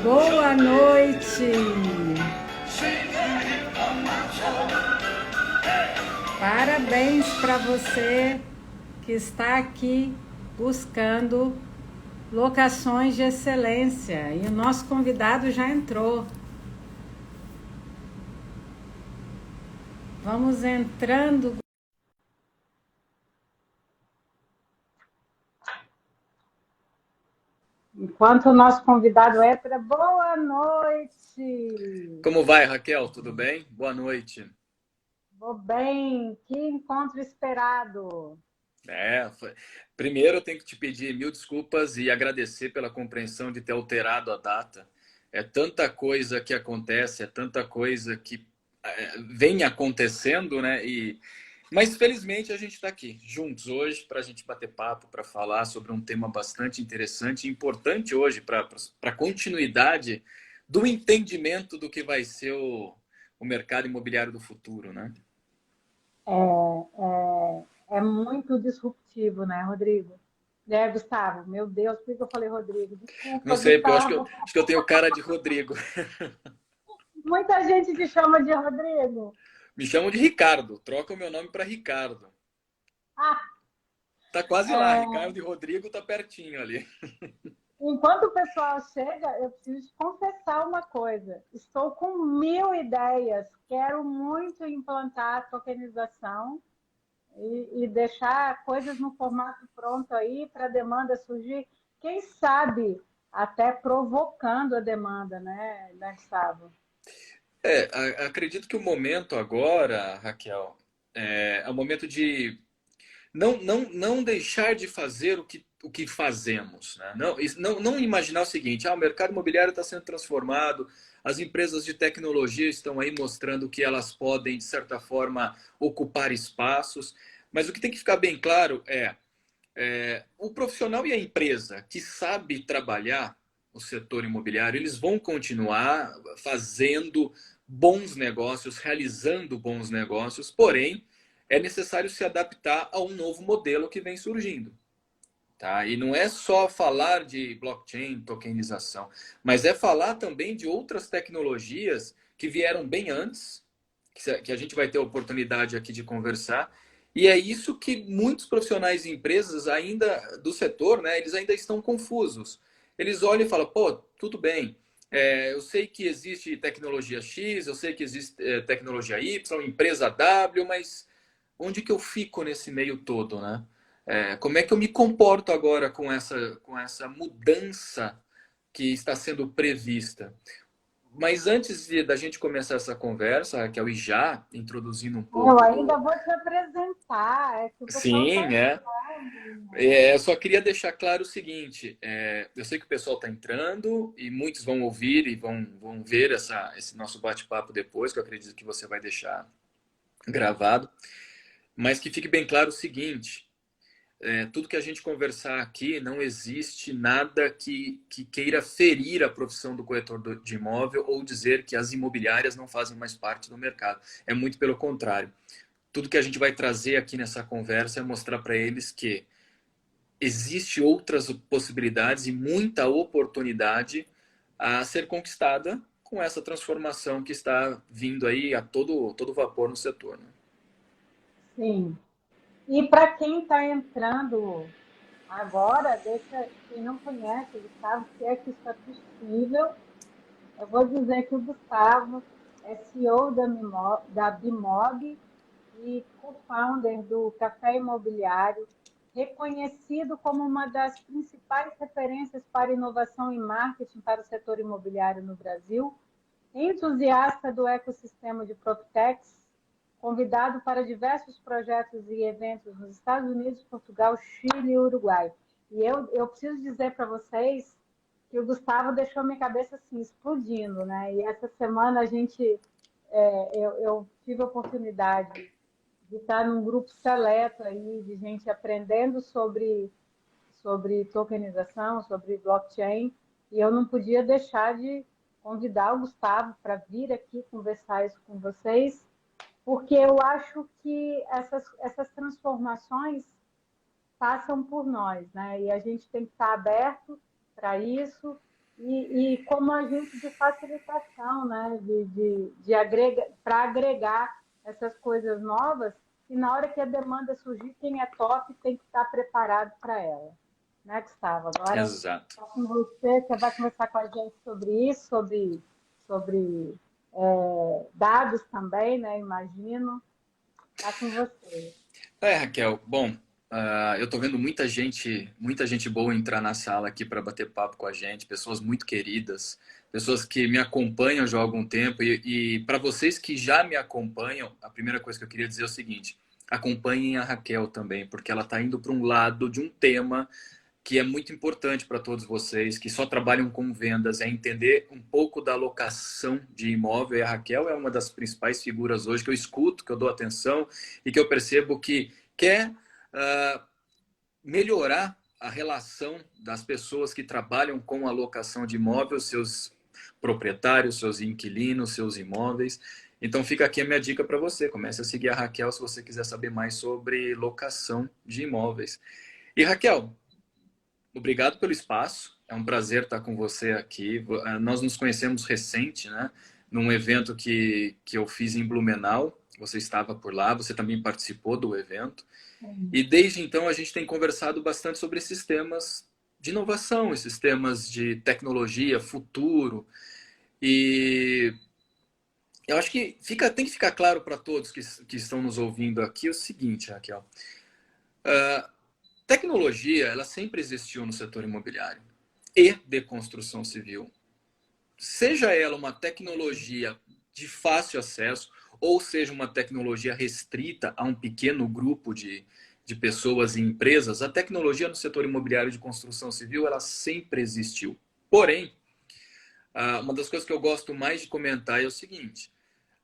Boa noite! Parabéns para você que está aqui buscando locações de excelência. E o nosso convidado já entrou. Vamos entrando. Enquanto o nosso convidado entra, boa noite! Como vai, Raquel? Tudo bem? Boa noite. Vou bem, que encontro esperado! Primeiro eu tenho que te pedir mil desculpas e agradecer pela compreensão de ter alterado a data. É tanta coisa que acontece, é tanta coisa que vem acontecendo, né? Mas felizmente a gente está aqui juntos hoje para a gente bater papo, para falar sobre um tema bastante interessante e importante hoje para a continuidade do entendimento do que vai ser o mercado imobiliário do futuro, né? É muito disruptivo, né, Rodrigo? Gustavo, meu Deus, por que eu falei Rodrigo? Não Desculpa, sei, porque eu acho Gustavo. que eu tenho cara de Rodrigo. Muita gente te chama de Rodrigo. Me chamam de Ricardo. Troca o meu nome para Ricardo. Ah, Tá quase lá. é, Ricardo e Rodrigo tá pertinho ali. enquanto o pessoal chega, eu preciso te confessar uma coisa. Estou com 1000 ideias. Quero muito implantar a tokenização e deixar coisas no formato pronto aí para a demanda surgir. Quem sabe até provocando a demanda, né, Gustavo? Acredito que o momento agora, Raquel, é o momento de não deixar de fazer o que fazemos. Né? Não imaginar o seguinte, o mercado imobiliário está sendo transformado, as empresas de tecnologia estão aí mostrando que elas podem, de certa forma, ocupar espaços. Mas o que tem que ficar bem claro o profissional e a empresa que sabe trabalhar o setor imobiliário, eles vão continuar fazendo bons negócios, realizando bons negócios, porém, é necessário se adaptar a um novo modelo que vem surgindo. Tá? E não é só falar de blockchain, tokenização, mas é falar também de outras tecnologias que vieram bem antes, que a gente vai ter a oportunidade aqui de conversar. E é isso que muitos profissionais e empresas ainda do setor, né, eles ainda estão confusos. Eles olham e falam, pô, tudo bem, eu sei que existe tecnologia X, eu sei que existe tecnologia Y, empresa W, mas onde que eu fico nesse meio todo, né? Como é que eu me comporto agora com essa mudança que está sendo prevista? Mas antes da gente começar essa conversa, Raquel, e já introduzindo um Eu pouco ainda do. vou te apresentar, é que o pessoal está Sim, entrando, né? eu só queria deixar claro o seguinte: eu sei que o pessoal está entrando e muitos vão ouvir e vão ver esse nosso bate-papo depois, que eu acredito que você vai deixar gravado. Mas que fique bem claro o seguinte: tudo que a gente conversar aqui, não existe nada que queira ferir a profissão do corretor de imóvel ou dizer que as imobiliárias não fazem mais parte do mercado. É muito pelo contrário. Tudo que a gente vai trazer aqui nessa conversa é mostrar para eles que existe outras possibilidades e muita oportunidade a ser conquistada com essa transformação que está vindo aí a todo vapor no setor. Né? Sim. E para quem está entrando agora, deixa quem não conhece o Gustavo, se é que isso é possível, eu vou dizer que o Gustavo é CEO da Bimog e co-founder do Café Imobiliário, reconhecido como uma das principais referências para inovação e marketing para o setor imobiliário no Brasil, entusiasta do ecossistema de PropTechs, convidado para diversos projetos e eventos nos Estados Unidos, Portugal, Chile e Uruguai. E eu preciso dizer para vocês que o Gustavo deixou minha cabeça assim, explodindo, né? E essa semana eu tive a oportunidade de estar num grupo seleto aí de gente aprendendo sobre tokenização, sobre blockchain, e eu não podia deixar de convidar o Gustavo para vir aqui conversar isso com vocês, porque eu acho que essas transformações passam por nós, né? E a gente tem que estar aberto para isso, e como agente de facilitação, né? Para agregar essas coisas novas, e na hora que a demanda surgir, quem é top tem que estar preparado para ela. Né, Gustavo? Agora, Exato. tá com você, você vai conversar com a gente sobre isso, sobre dados também, né? Imagino. Tá com você. Raquel, bom, eu tô vendo muita gente boa entrar na sala aqui para bater papo com a gente, pessoas muito queridas, pessoas que me acompanham já há algum tempo e para vocês que já me acompanham, a primeira coisa que eu queria dizer é o seguinte: acompanhem a Raquel também, porque ela está indo para um lado de um tema que é muito importante para todos vocês que só trabalham com vendas, é entender um pouco da alocação de imóvel. E a Raquel é uma das principais figuras hoje que eu escuto, que eu dou atenção e que eu percebo que quer melhorar a relação das pessoas que trabalham com alocação de imóvel, seus proprietários, seus inquilinos, seus imóveis. Então fica aqui a minha dica para você. Comece a seguir a Raquel se você quiser saber mais sobre locação de imóveis. E Raquel, obrigado pelo espaço. É um prazer estar com você aqui. Nós nos conhecemos recente, né? Num evento que eu fiz em Blumenau. Você estava por lá, você também participou do evento. E desde então a gente tem conversado bastante sobre esses temas de inovação, esses temas de tecnologia, futuro. E eu acho que tem que ficar claro para todos que estão nos ouvindo aqui o seguinte, Raquel. Tecnologia, ela sempre existiu no setor imobiliário e de construção civil. Seja ela uma tecnologia de fácil acesso ou seja uma tecnologia restrita a um pequeno grupo de pessoas e empresas, a tecnologia no setor imobiliário de construção civil, ela sempre existiu. Porém, uma das coisas que eu gosto mais de comentar é o seguinte: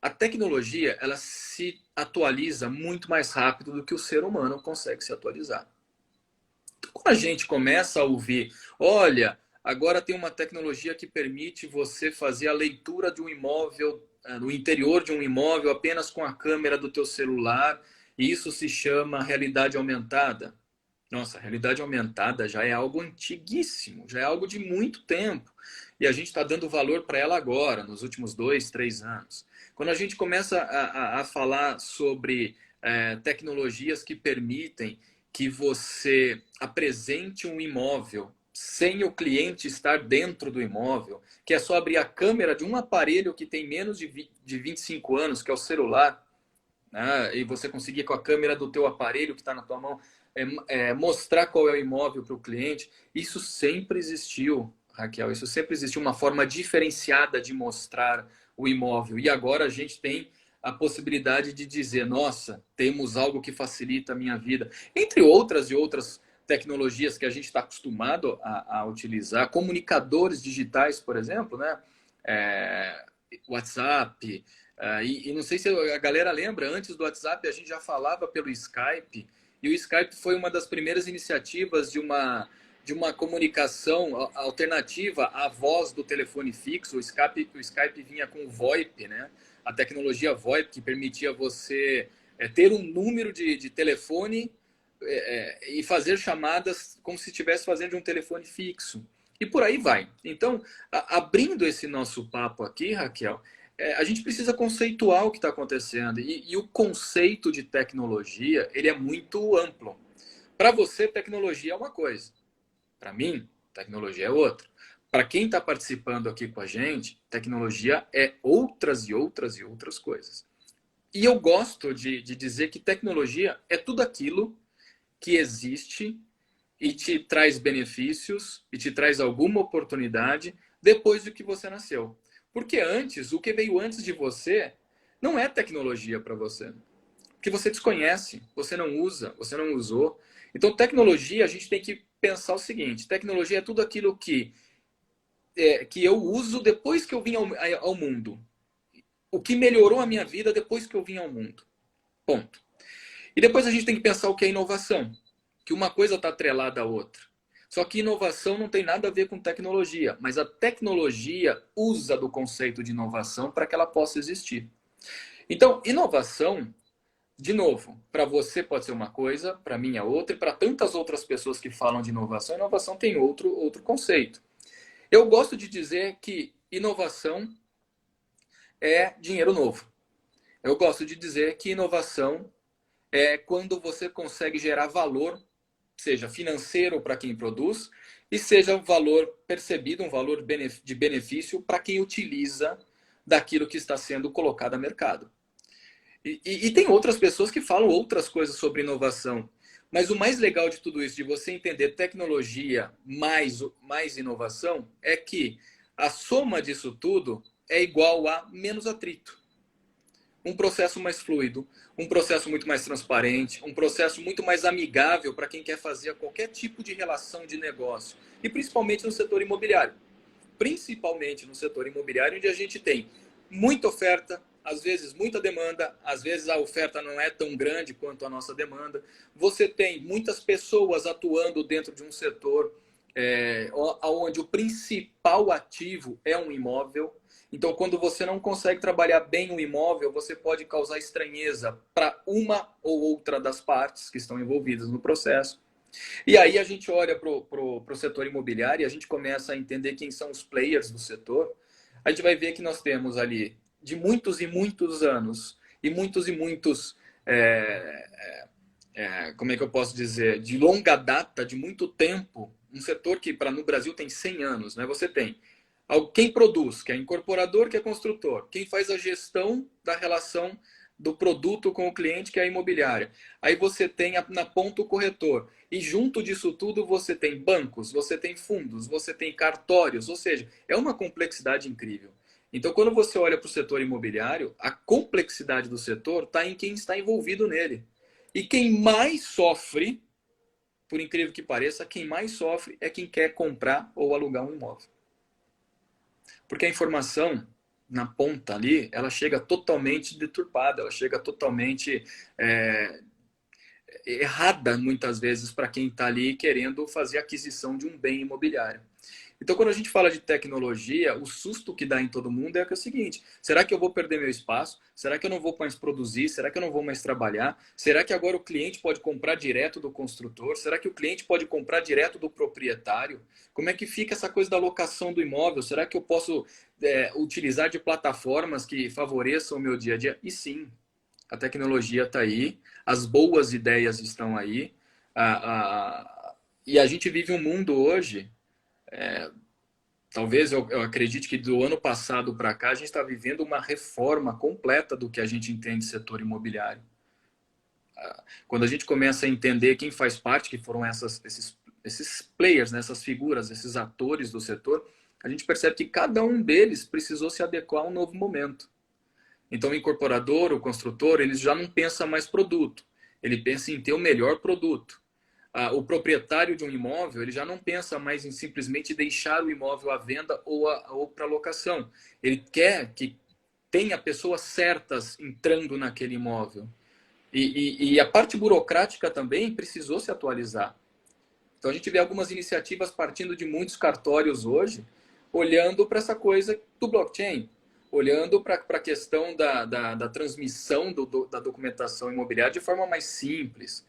a tecnologia, ela se atualiza muito mais rápido do que o ser humano consegue se atualizar. Quando a gente começa a ouvir, olha, agora tem uma tecnologia que permite você fazer a leitura de um imóvel, no interior de um imóvel, apenas com a câmera do teu celular, e isso se chama realidade aumentada. Nossa, a realidade aumentada já é algo antiguíssimo, já é algo de muito tempo. E a gente está dando valor para ela agora, nos últimos 2, 3 anos. Quando a gente começa a falar sobre tecnologias que permitem que você apresente um imóvel sem o cliente estar dentro do imóvel, que é só abrir a câmera de um aparelho que tem menos de 25 anos, que é o celular, né? E você conseguir com a câmera do teu aparelho que está na tua mão mostrar qual é o imóvel para o cliente. Isso sempre existiu, Raquel. Isso sempre existiu, uma forma diferenciada de mostrar o imóvel. E agora a gente tem a possibilidade de dizer, nossa, temos algo que facilita a minha vida. Entre outras e outras tecnologias que a gente está acostumado a utilizar, comunicadores digitais, por exemplo, né? WhatsApp, e não sei se a galera lembra, antes do WhatsApp a gente já falava pelo Skype, e o Skype foi uma das primeiras iniciativas de uma comunicação alternativa à voz do telefone fixo. O Skype vinha com o VoIP, né? A tecnologia VoIP que permitia você ter um número de telefone e fazer chamadas como se estivesse fazendo de um telefone fixo. E por aí vai. Então, abrindo esse nosso papo aqui, Raquel, a gente precisa conceituar o que está acontecendo. E o conceito de tecnologia, ele é muito amplo. Para você, tecnologia é uma coisa. Para mim, tecnologia é outra. Para quem está participando aqui com a gente, tecnologia é outras e outras e outras coisas. E eu gosto de dizer que tecnologia é tudo aquilo que existe e te traz benefícios e te traz alguma oportunidade depois do que você nasceu. Porque antes, o que veio antes de você não é tecnologia para você. Porque você desconhece, você não usa, você não usou. Então, tecnologia, a gente tem que pensar o seguinte: tecnologia é tudo aquilo que eu uso depois que eu vim ao mundo. O que melhorou a minha vida depois que eu vim ao mundo. Ponto. E depois a gente tem que pensar o que é inovação. Que uma coisa está atrelada à outra. Só que inovação não tem nada a ver com tecnologia, mas a tecnologia usa do conceito de inovação para que ela possa existir. Então, inovação, de novo, para você pode ser uma coisa, para mim é outra, e para tantas outras pessoas que falam de inovação, inovação tem outro conceito. Eu gosto de dizer que inovação é dinheiro novo. Eu gosto de dizer que inovação é quando você consegue gerar valor, seja financeiro para quem produz, e seja um valor percebido, um valor de benefício para quem utiliza daquilo que está sendo colocado a mercado. E tem outras pessoas que falam outras coisas sobre inovação. Mas o mais legal de tudo isso, de você entender tecnologia mais inovação, é que a soma disso tudo é igual a menos atrito. Um processo mais fluido, um processo muito mais transparente, um processo muito mais amigável para quem quer fazer qualquer tipo de relação de negócio. E principalmente no setor imobiliário. Principalmente no setor imobiliário, onde a gente tem muita oferta, às vezes muita demanda, às vezes a oferta não é tão grande quanto a nossa demanda. Você tem muitas pessoas atuando dentro de um setor onde o principal ativo é um imóvel. Então, quando você não consegue trabalhar bem o imóvel, você pode causar estranheza para uma ou outra das partes que estão envolvidas no processo. E aí a gente olha para o setor imobiliário e a gente começa a entender quem são os players do setor. A gente vai ver que nós temos ali, de muitos e muitos anos, e muitos, como é que eu posso dizer, de longa data, de muito tempo, um setor que no Brasil tem 100 anos, né? Você tem quem produz, que é incorporador, que é construtor. Quem faz a gestão da relação do produto com o cliente, que é a imobiliária. Aí você tem na ponta o corretor. E junto disso tudo você tem bancos, você tem fundos, você tem cartórios. Ou seja, é uma complexidade incrível. Então, quando você olha para o setor imobiliário, a complexidade do setor está em quem está envolvido nele. E quem mais sofre, por incrível que pareça, quem mais sofre é quem quer comprar ou alugar um imóvel. Porque a informação na ponta ali, ela chega totalmente deturpada, ela chega totalmente errada muitas vezes para quem está ali querendo fazer aquisição de um bem imobiliário. Então, quando a gente fala de tecnologia, o susto que dá em todo mundo é o seguinte: será que eu vou perder meu espaço? Será que eu não vou mais produzir? Será que eu não vou mais trabalhar? Será que agora o cliente pode comprar direto do construtor? Será que o cliente pode comprar direto do proprietário? Como é que fica essa coisa da locação do imóvel? Será que eu posso utilizar de plataformas que favoreçam o meu dia a dia? E sim, a tecnologia está aí, as boas ideias estão aí, e a gente vive um mundo hoje. Talvez eu acredite que do ano passado para cá a gente está vivendo uma reforma completa do que a gente entende de setor imobiliário. Quando a gente começa a entender quem faz parte, que foram esses players, né, essas figuras, esses atores do setor, a gente percebe que cada um deles precisou se adequar a um novo momento. Então o incorporador, o construtor, ele já não pensa mais produto, ele pensa em ter o melhor produto. O proprietário de um imóvel, ele já não pensa mais em simplesmente deixar o imóvel à venda ou para locação. Ele quer que tenha pessoas certas entrando naquele imóvel. E a parte burocrática também precisou se atualizar. Então a gente vê algumas iniciativas partindo de muitos cartórios hoje, olhando para essa coisa do blockchain, olhando para a questão da transmissão da documentação imobiliária de forma mais simples.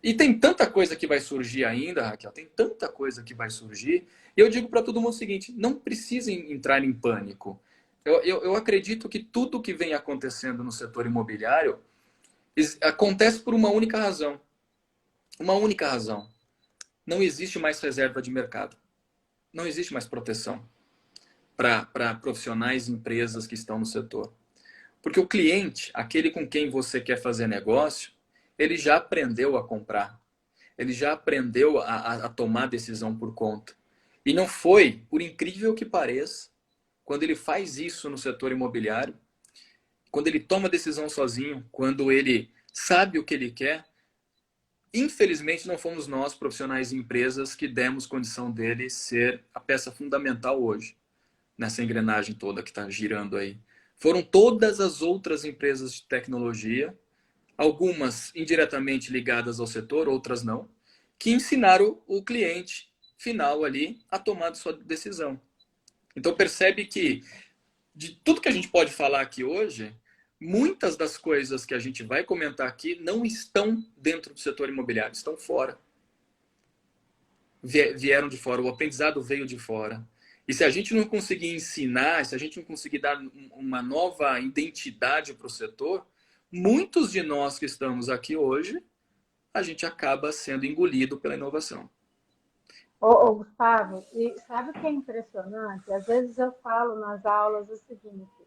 E tem tanta coisa que vai surgir ainda, Raquel, tem tanta coisa que vai surgir. E eu digo para todo mundo o seguinte: não precisem entrar em pânico. Eu acredito que tudo que vem acontecendo no setor imobiliário acontece por uma única razão. Uma única razão. Não existe mais reserva de mercado. Não existe mais proteção para profissionais e empresas que estão no setor. Porque o cliente, aquele com quem você quer fazer negócio, ele já aprendeu a comprar. Ele já aprendeu a tomar decisão por conta. E não foi, por incrível que pareça, quando ele faz isso no setor imobiliário, quando ele toma decisão sozinho, quando ele sabe o que ele quer, infelizmente não fomos nós, profissionais e empresas, que demos condição dele ser a peça fundamental hoje, nessa engrenagem toda que está girando aí. Foram todas as outras empresas de tecnologia, algumas indiretamente ligadas ao setor, outras não, que ensinaram o cliente final ali a tomar sua decisão. Então percebe que de tudo que a gente pode falar aqui hoje, muitas das coisas que a gente vai comentar aqui não estão dentro do setor imobiliário, estão fora. Vieram de fora, o aprendizado veio de fora. E se a gente não conseguir ensinar, se a gente não conseguir dar uma nova identidade para o setor, muitos de nós que estamos aqui hoje, a gente acaba sendo engolido pela inovação. Ô, Gustavo, e sabe o que é impressionante? Às vezes eu falo nas aulas o seguinte,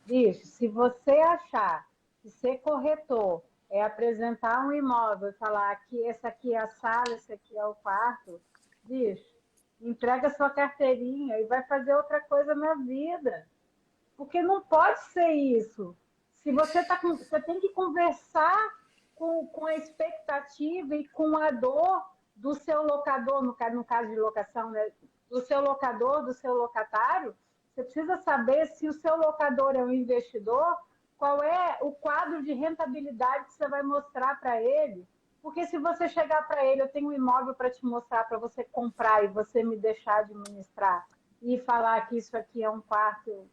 bicho, se você achar que ser corretor é apresentar um imóvel e falar que essa aqui é a sala, esse aqui é o quarto, bicho, entrega sua carteirinha e vai fazer outra coisa na vida. Porque não pode ser isso. Se você tá com, você tem que conversar com a expectativa e com a dor do seu locador, no caso de locação, né? Do seu locador, do seu locatário. Você precisa saber se o seu locador é um investidor, qual é o quadro de rentabilidade que você vai mostrar para ele. Porque se você chegar para ele, eu tenho um imóvel para te mostrar, para você comprar e você me deixar administrar e falar que isso aqui é um quarto,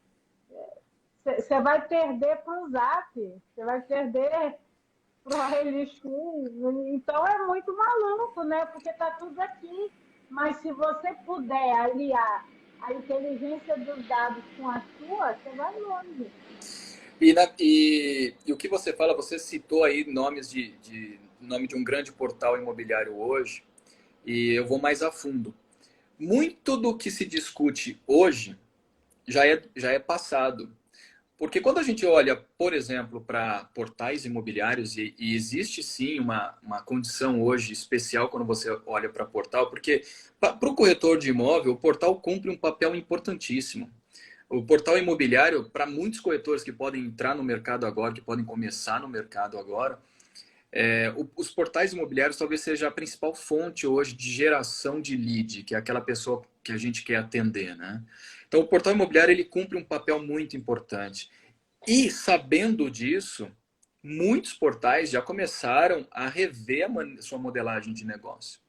você vai perder para o Zap, você vai perder para o OLX. Então é muito maluco, né? Porque está tudo aqui. Mas se você puder aliar a inteligência dos dados com a sua, você vai longe. E o que você fala, você citou aí nomes nome de um grande portal imobiliário hoje, e eu vou mais a fundo. Muito do que se discute hoje já é passado. Porque quando a gente olha, por exemplo, para portais imobiliários, e existe sim uma condição hoje especial quando você olha para portal, porque para o corretor de imóvel, o portal cumpre um papel importantíssimo. O portal imobiliário, para muitos corretores que podem entrar no mercado agora, que podem começar no mercado agora, os portais imobiliários talvez seja a principal fonte hoje de geração de lead, que é aquela pessoa que a gente quer atender, né? Então, o portal imobiliário ele cumpre um papel muito importante. E sabendo disso, muitos portais já começaram a rever sua modelagem de negócio.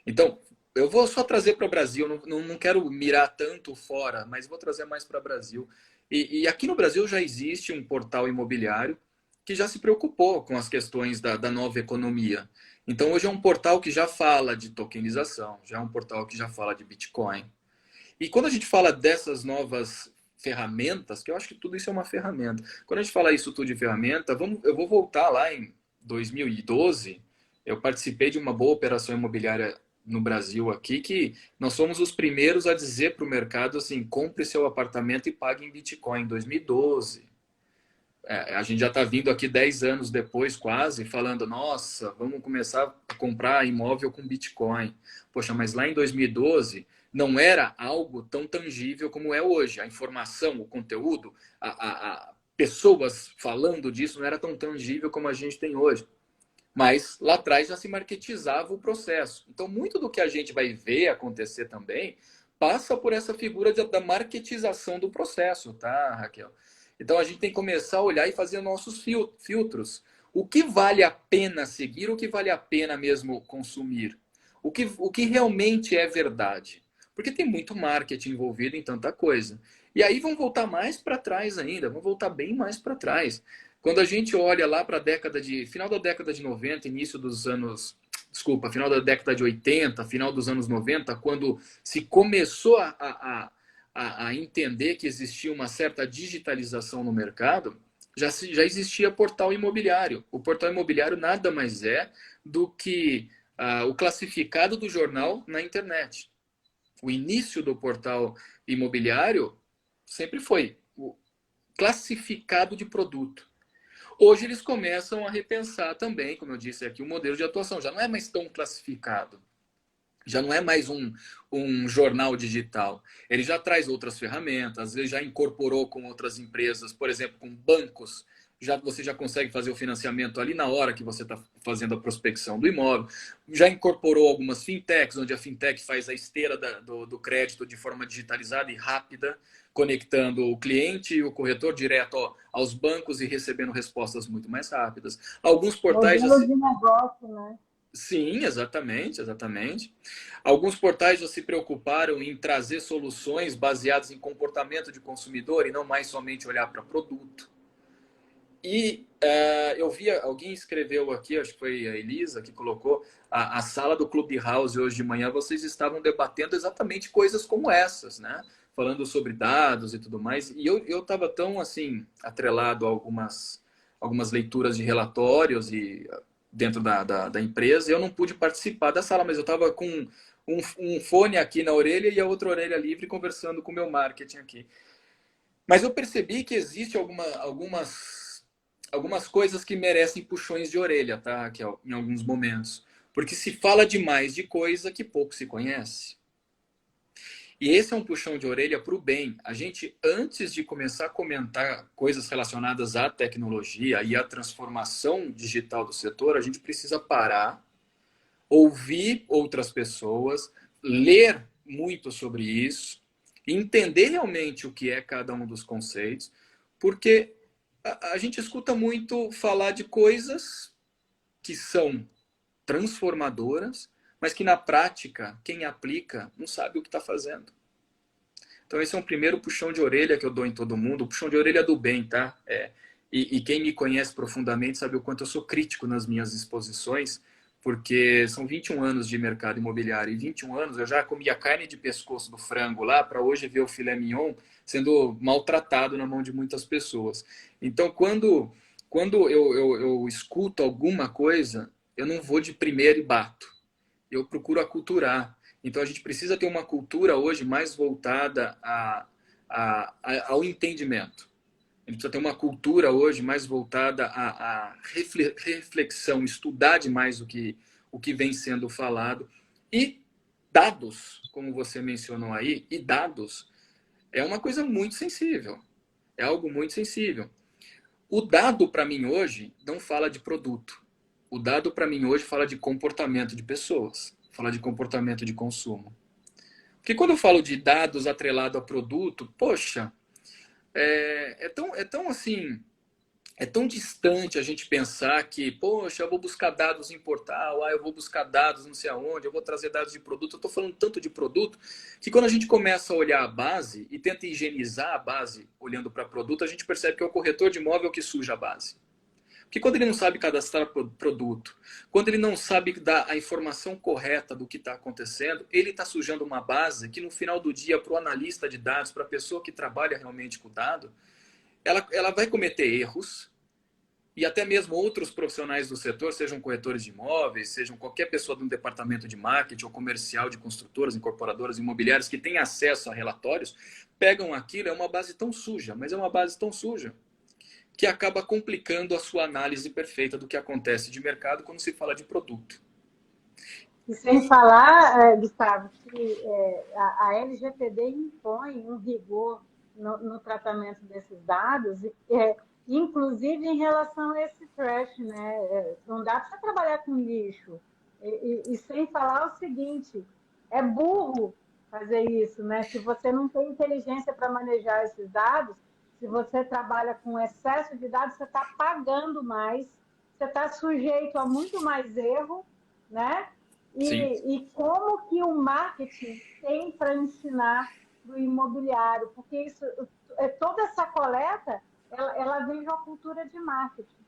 Então, eu vou só trazer para o Brasil, não quero mirar tanto fora, mas vou trazer mais para o Brasil. E aqui no Brasil já existe um portal imobiliário que já se preocupou com as questões da nova economia. Então, hoje é um portal que já fala de tokenização, já é um portal que já fala de Bitcoin. E quando a gente fala dessas novas ferramentas, que eu acho que tudo isso é uma ferramenta. Quando a gente fala isso tudo de ferramenta, eu vou voltar lá em 2012. Eu participei de uma boa operação imobiliária no Brasil aqui, que nós fomos os primeiros a dizer para o mercado assim, compre seu apartamento e pague em Bitcoin, em 2012. A gente já está vindo aqui 10 anos depois, quase, falando, nossa, vamos começar a comprar imóvel com Bitcoin. Poxa, mas lá em 2012 não era algo tão tangível como é hoje. A informação, o conteúdo, a pessoas falando disso não era tão tangível como a gente tem hoje. Mas lá atrás já se marketizava o processo. Então, muito do que a gente vai ver acontecer também passa por essa figura da marketização do processo, tá, Raquel? Então, a gente tem que começar a olhar e fazer nossos filtros. O que vale a pena seguir, o que vale a pena mesmo consumir? O que realmente é verdade? Porque tem muito marketing envolvido em tanta coisa. E aí vamos voltar mais para trás ainda, vamos voltar bem mais para trás. Quando a gente olha lá para a final da década de 90, início dos anos, desculpa, final da década de 80, final dos anos 90, quando se começou a entender que existia uma certa digitalização no mercado, já existia portal imobiliário. O portal imobiliário nada mais é do que o classificado do jornal na internet. O início do portal imobiliário sempre foi o classificado de produto. Hoje eles começam a repensar também, como eu disse aqui, o modelo de atuação. Já não é mais tão classificado. Já não é mais um jornal digital. Ele já traz outras ferramentas, ele já incorporou com outras empresas, por exemplo, com bancos. Você já consegue fazer o financiamento ali na hora que você está fazendo a prospecção do imóvel. Já incorporou algumas fintechs, onde a fintech faz a esteira do crédito de forma digitalizada e rápida, conectando o cliente e o corretor direto aos bancos e recebendo respostas muito mais rápidas. Alguns portais já Modelo se... de negócio, né? Sim, exatamente, exatamente. Alguns portais já se preocuparam em trazer soluções baseadas em comportamento de consumidor e não mais somente olhar para produto. E eu vi, alguém escreveu aqui, acho que foi a Elisa que colocou, a sala do Clubhouse hoje de manhã, vocês estavam debatendo exatamente coisas como essas, né? Falando sobre dados e tudo mais. E eu estava tão, assim, atrelado a algumas leituras de relatórios e dentro da empresa, eu não pude participar da sala, mas eu estava com um fone aqui na orelha e a outra orelha livre conversando com o meu marketing aqui. Mas eu percebi que existe algumas coisas que merecem puxões de orelha, tá, Raquel, em alguns momentos. Porque se fala demais de coisa que pouco se conhece. E esse é um puxão de orelha para o bem. A gente, antes de começar a comentar coisas relacionadas à tecnologia e à transformação digital do setor, a gente precisa parar, ouvir outras pessoas, ler muito sobre isso, entender realmente o que é cada um dos conceitos, porque a gente escuta muito falar de coisas que são transformadoras, mas que na prática, quem aplica não sabe o que está fazendo. Então esse é um primeiro puxão de orelha que eu dou em todo mundo, o puxão de orelha do bem, tá? E quem me conhece profundamente sabe o quanto eu sou crítico nas minhas exposições, porque são 21 anos de mercado imobiliário, e 21 anos eu já comia carne de pescoço do frango lá, para hoje ver o filé mignon sendo maltratado na mão de muitas pessoas. Então, quando eu escuto alguma coisa, eu não vou de primeira e bato. Eu procuro aculturar. Então, a gente precisa ter uma cultura hoje mais voltada ao entendimento. A gente precisa ter uma cultura hoje mais voltada à reflexão, estudar demais o que vem sendo falado. E dados, como você mencionou aí, e dados é uma coisa muito sensível. É algo muito sensível. O dado, para mim, hoje, não fala de produto. O dado, para mim, hoje, fala de comportamento de pessoas. Fala de comportamento de consumo. Porque quando eu falo de dados atrelado a produto, poxa, é tão assim, é tão distante a gente pensar que, poxa, eu vou buscar dados em portal, eu vou buscar dados não sei aonde, eu vou trazer dados de produto. Eu estou falando tanto de produto que quando a gente começa a olhar a base e tenta higienizar a base olhando para produto, a gente percebe que é o corretor de imóvel que suja a base. Porque quando ele não sabe cadastrar produto, quando ele não sabe dar a informação correta do que está acontecendo, ele está sujando uma base que no final do dia, para o analista de dados, para a pessoa que trabalha realmente com o dado, ela vai cometer erros, e até mesmo outros profissionais do setor, sejam corretores de imóveis, sejam qualquer pessoa de um departamento de marketing ou comercial de construtoras, incorporadoras imobiliárias que tem acesso a relatórios, pegam aquilo, é uma base tão suja, mas é uma base tão suja que acaba complicando a sua análise perfeita do que acontece de mercado quando se fala de produto. E sem falar, Gustavo, que a LGPD impõe um rigor no tratamento desses dados, inclusive em relação a esse trash, né? Não dá para trabalhar com lixo. E sem falar o seguinte, é burro fazer isso, né? Se você não tem inteligência para manejar esses dados, se você trabalha com excesso de dados, você está pagando mais, você está sujeito a muito mais erro, né? E como que o marketing tem para ensinar para o imobiliário? Porque isso, toda essa coleta, ela vem de uma cultura de marketing.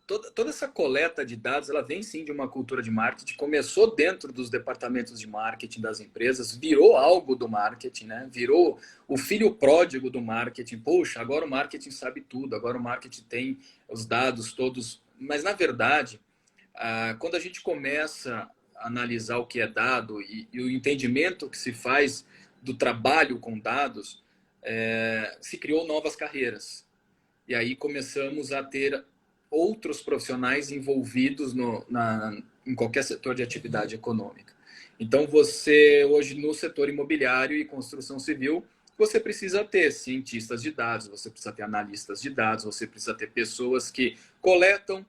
Toda essa coleta de dados, ela vem sim de uma cultura de marketing, começou dentro dos departamentos de marketing das empresas, virou algo do marketing, né? Virou o filho pródigo do marketing. Poxa, agora o marketing sabe tudo, agora o marketing tem os dados todos. Mas, na verdade, quando a gente começa a analisar o que é dado e o entendimento que se faz do trabalho com dados, se criou novas carreiras. E aí começamos a ter outros profissionais envolvidos em qualquer setor de atividade econômica. Então, você, hoje, no setor imobiliário e construção civil, você precisa ter cientistas de dados, você precisa ter analistas de dados, você precisa ter pessoas que coletam,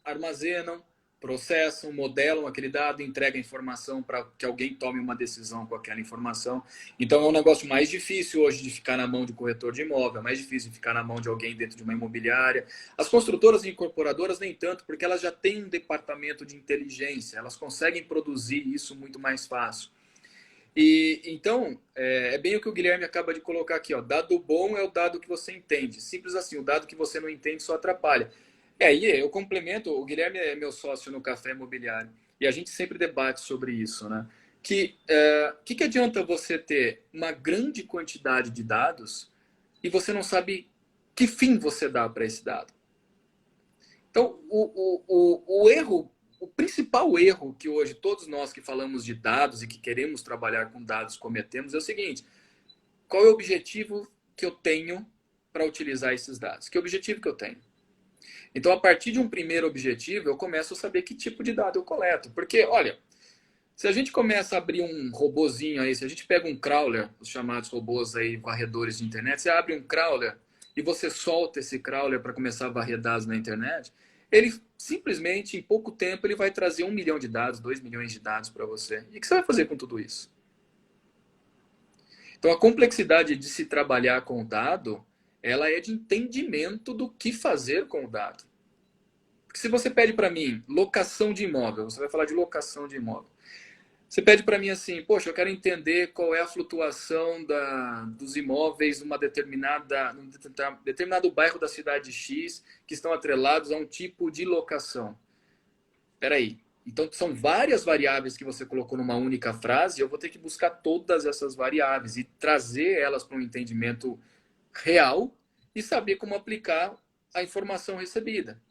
armazenam, processam, modelam aquele dado, entregam a informação para que alguém tome uma decisão com aquela informação. Então, é um negócio mais difícil hoje de ficar na mão de corretor de imóvel, mais difícil de ficar na mão de alguém dentro de uma imobiliária. As construtoras e incorporadoras nem tanto, porque elas já têm um departamento de inteligência, elas conseguem produzir isso muito mais fácil. E então, é bem o que o Guilherme acaba de colocar aqui, ó. Dado bom é o dado que você entende. Simples assim, o dado que você não entende só atrapalha. E eu complemento, o Guilherme é meu sócio no Café Imobiliário, e a gente sempre debate sobre isso, né? Que adianta você ter uma grande quantidade de dados e você não sabe que fim você dá para esse dado? Então, o erro, o principal erro que hoje todos nós que falamos de dados e que queremos trabalhar com dados cometemos é o seguinte: qual é o objetivo que eu tenho para utilizar esses dados? Que objetivo que eu tenho? Então, a partir de um primeiro objetivo, eu começo a saber que tipo de dado eu coleto. Porque, olha, se a gente começa a abrir um robozinho aí, se a gente pega um crawler, os chamados robôs aí, varredores de internet, você abre um crawler e você solta esse crawler para começar a varrer dados na internet, ele simplesmente, em pouco tempo, ele vai trazer 1 milhão de dados, 2 milhões de dados para você. E o que você vai fazer com tudo isso? Então, a complexidade de se trabalhar com o dado, ela é de entendimento do que fazer com o dado. Porque se você pede para mim locação de imóvel, você vai falar de locação de imóvel. Você pede para mim assim, poxa, eu quero entender qual é a flutuação dos imóveis num determinado bairro da cidade X que estão atrelados a um tipo de locação. Espera aí. Então, são várias variáveis que você colocou numa única frase, e eu vou ter que buscar todas essas variáveis e trazer elas para um entendimento real e saber como aplicar a informação recebida.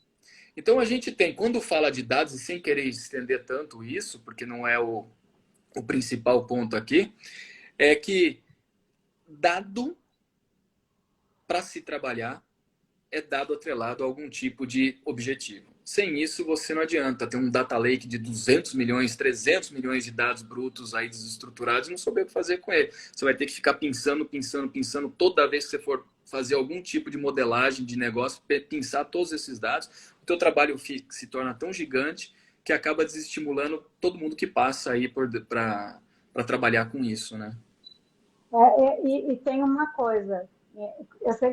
Então, a gente tem, quando fala de dados, e sem querer estender tanto isso, porque não é o principal ponto aqui, é que dado para se trabalhar é dado atrelado a algum tipo de objetivo. Sem isso, você não adianta ter um data lake de 200 milhões, 300 milhões de dados brutos aí desestruturados e não saber o que fazer com ele. Você vai ter que ficar pensando toda vez que você for fazer algum tipo de modelagem de negócio, pensar todos esses dados. O teu trabalho se torna tão gigante que acaba desestimulando todo mundo que passa aí para trabalhar com isso, né? E tem uma coisa,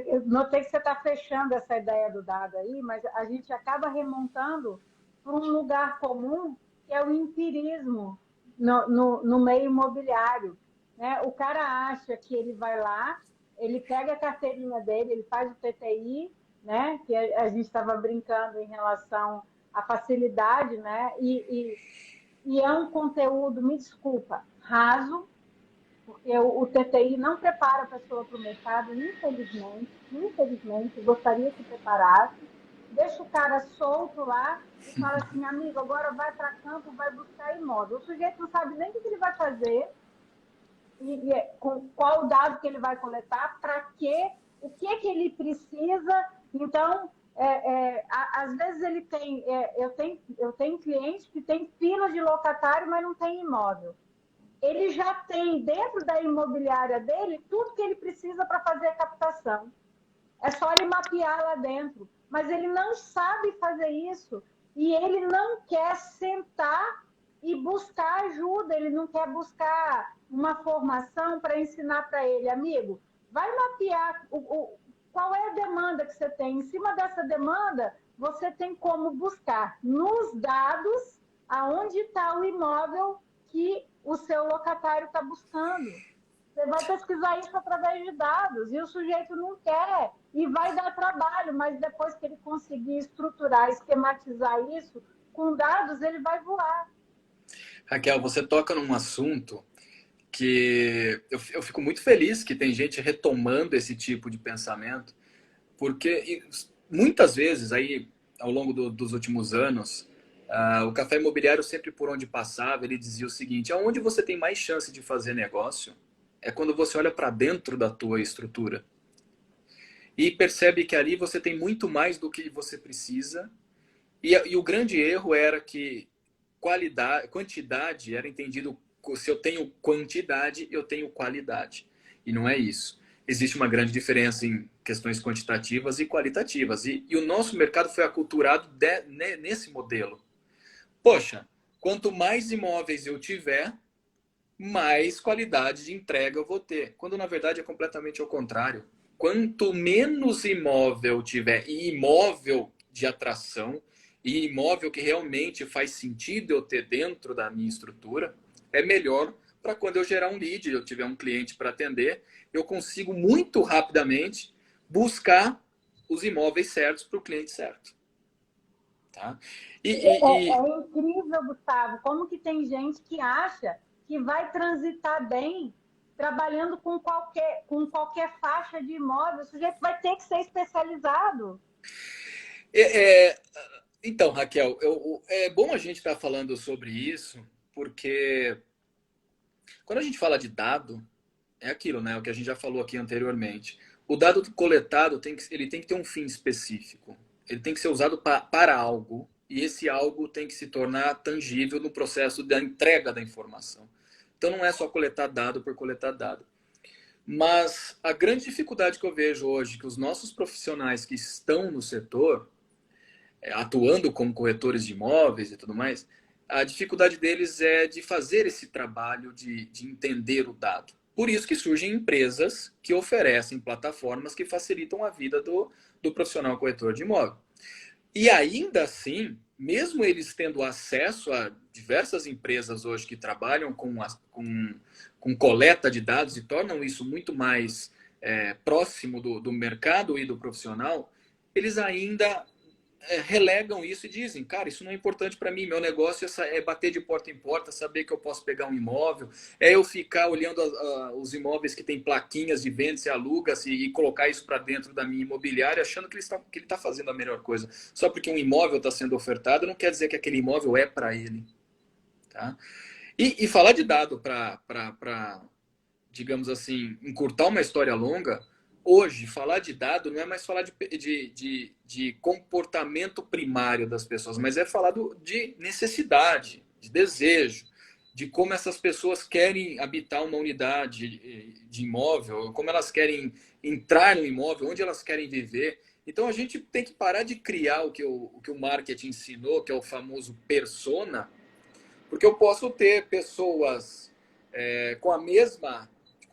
eu notei que você está fechando essa ideia do dado aí, mas a gente acaba remontando para um lugar comum, que é o empirismo no meio imobiliário. Né? O cara acha que ele vai lá, ele pega a carteirinha dele, ele faz o TTI, né? Que a gente estava brincando em relação à facilidade, né? E é um conteúdo, me desculpa, raso, porque o TTI não prepara a pessoa para o mercado, infelizmente, gostaria que preparasse. Deixa o cara solto lá e fala assim, amigo, agora vai para campo, vai buscar imóvel. O sujeito não sabe nem o que ele vai fazer, com qual dado que ele vai coletar, para quê, o que que ele precisa. Então, às vezes ele tem, eu tenho clientes que têm fila de locatário, mas não tem imóvel. Ele já tem dentro da imobiliária dele tudo que ele precisa para fazer a captação. É só ele mapear lá dentro. Mas ele não sabe fazer isso e ele não quer sentar e buscar ajuda, ele não quer buscar uma formação para ensinar para ele, amigo, vai mapear qual é a demanda que você tem. Em cima dessa demanda, você tem como buscar nos dados aonde está o imóvel que o seu locatário está buscando. Você vai pesquisar isso através de dados e o sujeito não quer e vai dar trabalho, mas depois que ele conseguir estruturar, esquematizar isso, com dados ele vai voar. Raquel, você toca num assunto que eu fico muito feliz que tem gente retomando esse tipo de pensamento, porque muitas vezes aí ao longo dos últimos anos, o café imobiliário sempre por onde passava, ele dizia o seguinte: aonde você tem mais chance de fazer negócio é quando você olha para dentro da tua estrutura e percebe que ali você tem muito mais do que você precisa. E o grande erro era que quantidade era entendido, se eu tenho quantidade, eu tenho qualidade. E não é isso. Existe uma grande diferença em questões quantitativas e qualitativas. E o nosso mercado foi aculturado nesse modelo. Poxa, quanto mais imóveis eu tiver, mais qualidade de entrega eu vou ter. Quando na verdade é completamente ao contrário. Quanto menos imóvel tiver, e imóvel de atração, e imóvel que realmente faz sentido eu ter dentro da minha estrutura, é melhor para quando eu gerar um lead, eu tiver um cliente para atender, eu consigo muito rapidamente buscar os imóveis certos para o cliente certo. Tá? É incrível, Gustavo, como que tem gente que acha que vai transitar bem trabalhando com qualquer faixa de imóvel. O sujeito vai ter que ser especializado. É, é, então, Raquel, é bom a gente estar falando sobre isso, porque quando a gente fala de dado, é aquilo, né? O que a gente já falou aqui anteriormente. O dado coletado ele tem que ter um fim específico. Ele tem que ser usado para algo, e esse algo tem que se tornar tangível no processo da entrega da informação. Então não é só coletar dado por coletar dado. Mas a grande dificuldade que eu vejo hoje, que os nossos profissionais que estão no setor, atuando como corretores de imóveis e tudo mais, a dificuldade deles é de fazer esse trabalho de entender o dado. Por isso que surgem empresas que oferecem plataformas que facilitam a vida do profissional corretor de imóvel. E ainda assim, mesmo eles tendo acesso a diversas empresas hoje que trabalham com coleta de dados e tornam isso muito mais próximo do mercado e do profissional, eles ainda relegam isso e dizem, cara, isso não é importante para mim, meu negócio é bater de porta em porta, saber que eu posso pegar um imóvel, é eu ficar olhando os imóveis que tem plaquinhas de venda-se, aluga-se e colocar isso para dentro da minha imobiliária, achando que ele está fazendo a melhor coisa. Só porque um imóvel está sendo ofertado, não quer dizer que aquele imóvel é para ele. Tá? E falar de dado para, digamos assim, encurtar uma história longa, hoje, falar de dado não é mais falar de comportamento primário das pessoas, mas é falar de necessidade, de desejo, de como essas pessoas querem habitar uma unidade de imóvel, como elas querem entrar no imóvel, onde elas querem viver. Então a gente tem que parar de criar o que o marketing ensinou, que é o famoso persona, porque eu posso ter pessoas com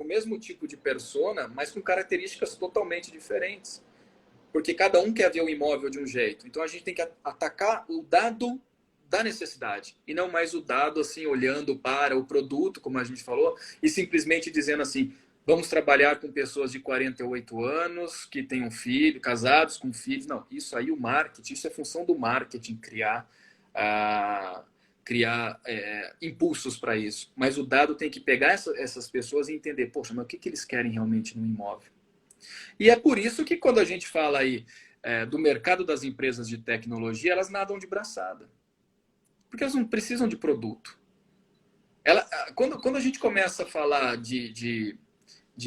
com o mesmo tipo de persona, mas com características totalmente diferentes. Porque cada um quer ver o imóvel de um jeito. Então a gente tem que atacar o dado da necessidade e não mais o dado assim olhando para o produto, como a gente falou, e simplesmente dizendo assim: vamos trabalhar com pessoas de 48 anos que têm um filho, casados com filhos. Não, isso aí o marketing, isso é função do marketing criar impulsos para isso. Mas o dado tem que pegar essas pessoas e entender, poxa, mas o que eles querem realmente no imóvel? E é por isso que quando a gente fala aí do mercado das empresas de tecnologia, elas nadam de braçada. Porque elas não precisam de produto. Quando a gente começa a falar de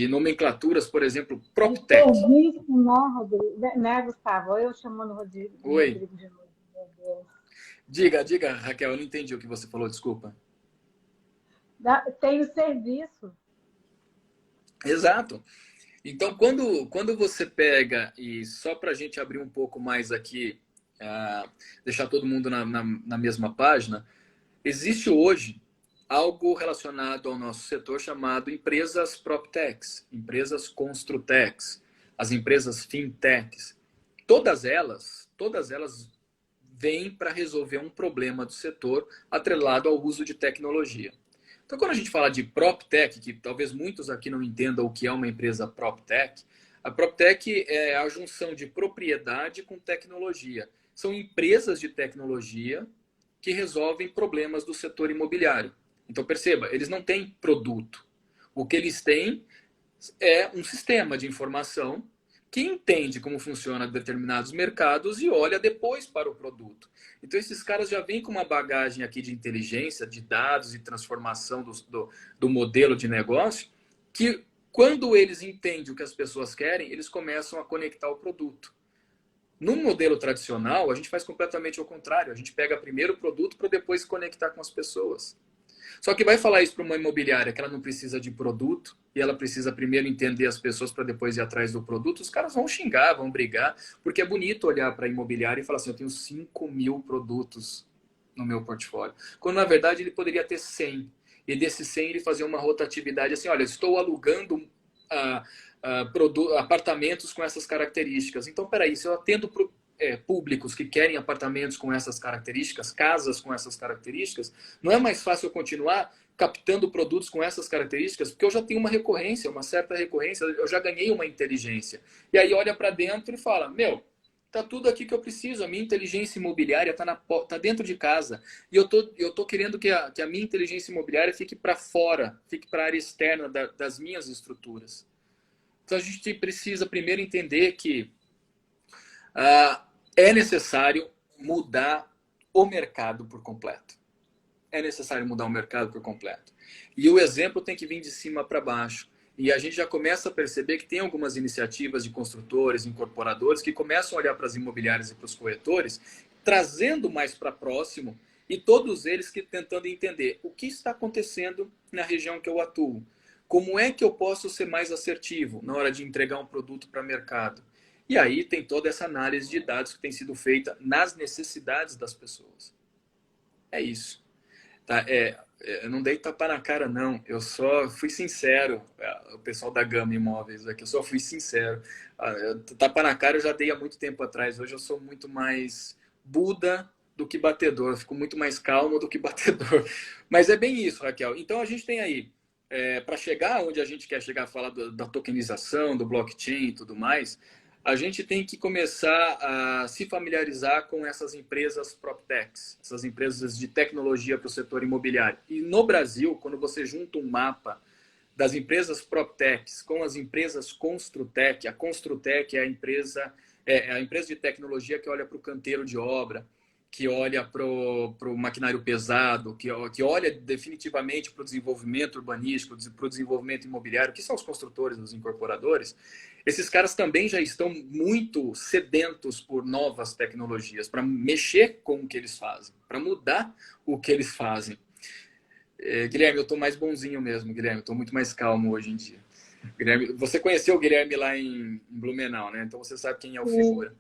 nomenclaturas, por exemplo, PropTech. Serviço, não, Rodrigo, né, Gustavo? Eu chamando o Rodrigo, Oi. Rodrigo de novo. Meu Deus. Diga, Raquel, eu não entendi o que você falou, desculpa. Tem o serviço. Exato. Então, quando você pega, e só para a gente abrir um pouco mais aqui, deixar todo mundo na mesma página, existe hoje algo relacionado ao nosso setor chamado empresas PropTechs, empresas Construtechs, as empresas Fintechs. Todas elas vêm para resolver um problema do setor atrelado ao uso de tecnologia. Então, quando a gente fala de PropTech, que talvez muitos aqui não entendam o que é uma empresa PropTech, a PropTech é a junção de propriedade com tecnologia. São empresas de tecnologia que resolvem problemas do setor imobiliário. Então, perceba, eles não têm produto. O que eles têm é um sistema de informação que entende como funciona determinados mercados e olha depois para o produto. Então, esses caras já vêm com uma bagagem aqui de inteligência, de dados e transformação do modelo de negócio, que quando eles entendem o que as pessoas querem, eles começam a conectar o produto. No modelo tradicional, a gente faz completamente ao contrário. A gente pega primeiro o produto para depois se conectar com as pessoas. Só que vai falar isso para uma imobiliária que ela não precisa de produto e ela precisa primeiro entender as pessoas para depois ir atrás do produto, os caras vão xingar, vão brigar, porque é bonito olhar para a imobiliária e falar assim, eu tenho 5.000 produtos no meu portfólio. Quando na verdade ele poderia ter 100. E desses 100 ele fazer uma rotatividade assim, olha, estou alugando apartamentos com essas características. Então, peraí, se eu atendo públicos que querem apartamentos com essas características, casas com essas características, não é mais fácil eu continuar captando produtos com essas características, porque eu já tenho uma recorrência, uma certa recorrência, eu já ganhei uma inteligência. E aí olha para dentro e fala, meu, tá tudo aqui que eu preciso. A minha inteligência imobiliária tá dentro de casa. E eu tô querendo que a minha inteligência imobiliária fique para fora, fique para a área externa das minhas estruturas. Então a gente precisa primeiro entender que é necessário mudar o mercado por completo. É necessário mudar o mercado por completo. E o exemplo tem que vir de cima para baixo. E a gente já começa a perceber que tem algumas iniciativas de construtores, incorporadores, que começam a olhar para as imobiliárias e para os corretores, trazendo mais para próximo, e todos eles que tentando entender o que está acontecendo na região que eu atuo. Como é que eu posso ser mais assertivo na hora de entregar um produto para o mercado? E aí tem toda essa análise de dados que tem sido feita nas necessidades das pessoas. É isso. Tá? Eu não dei tapa na cara, não. Eu só fui sincero. O pessoal da Gama Imóveis aqui, eu só fui sincero. Tapa na cara eu já dei há muito tempo atrás. Hoje eu sou muito mais Buda do que batedor. Eu fico muito mais calmo do que batedor. Mas é bem isso, Raquel. Então a gente tem aí, para chegar onde a gente quer chegar, falar da tokenização, do blockchain e tudo mais, a gente tem que começar a se familiarizar com essas empresas PropTechs, essas empresas de tecnologia para o setor imobiliário. E no Brasil, quando você junta um mapa das empresas PropTechs com as empresas Construtech, a Construtech é a empresa de tecnologia que olha para o canteiro de obra, que olha para o maquinário pesado, que olha definitivamente para o desenvolvimento urbanístico, para o desenvolvimento imobiliário, que são os construtores, os incorporadores. Esses caras também já estão muito sedentos por novas tecnologias, para mexer com o que eles fazem, para mudar o que eles fazem. Guilherme, eu estou mais bonzinho mesmo, Guilherme, estou muito mais calmo hoje em dia. Guilherme, você conheceu o Guilherme lá em Blumenau, né? Então você sabe quem é o figura.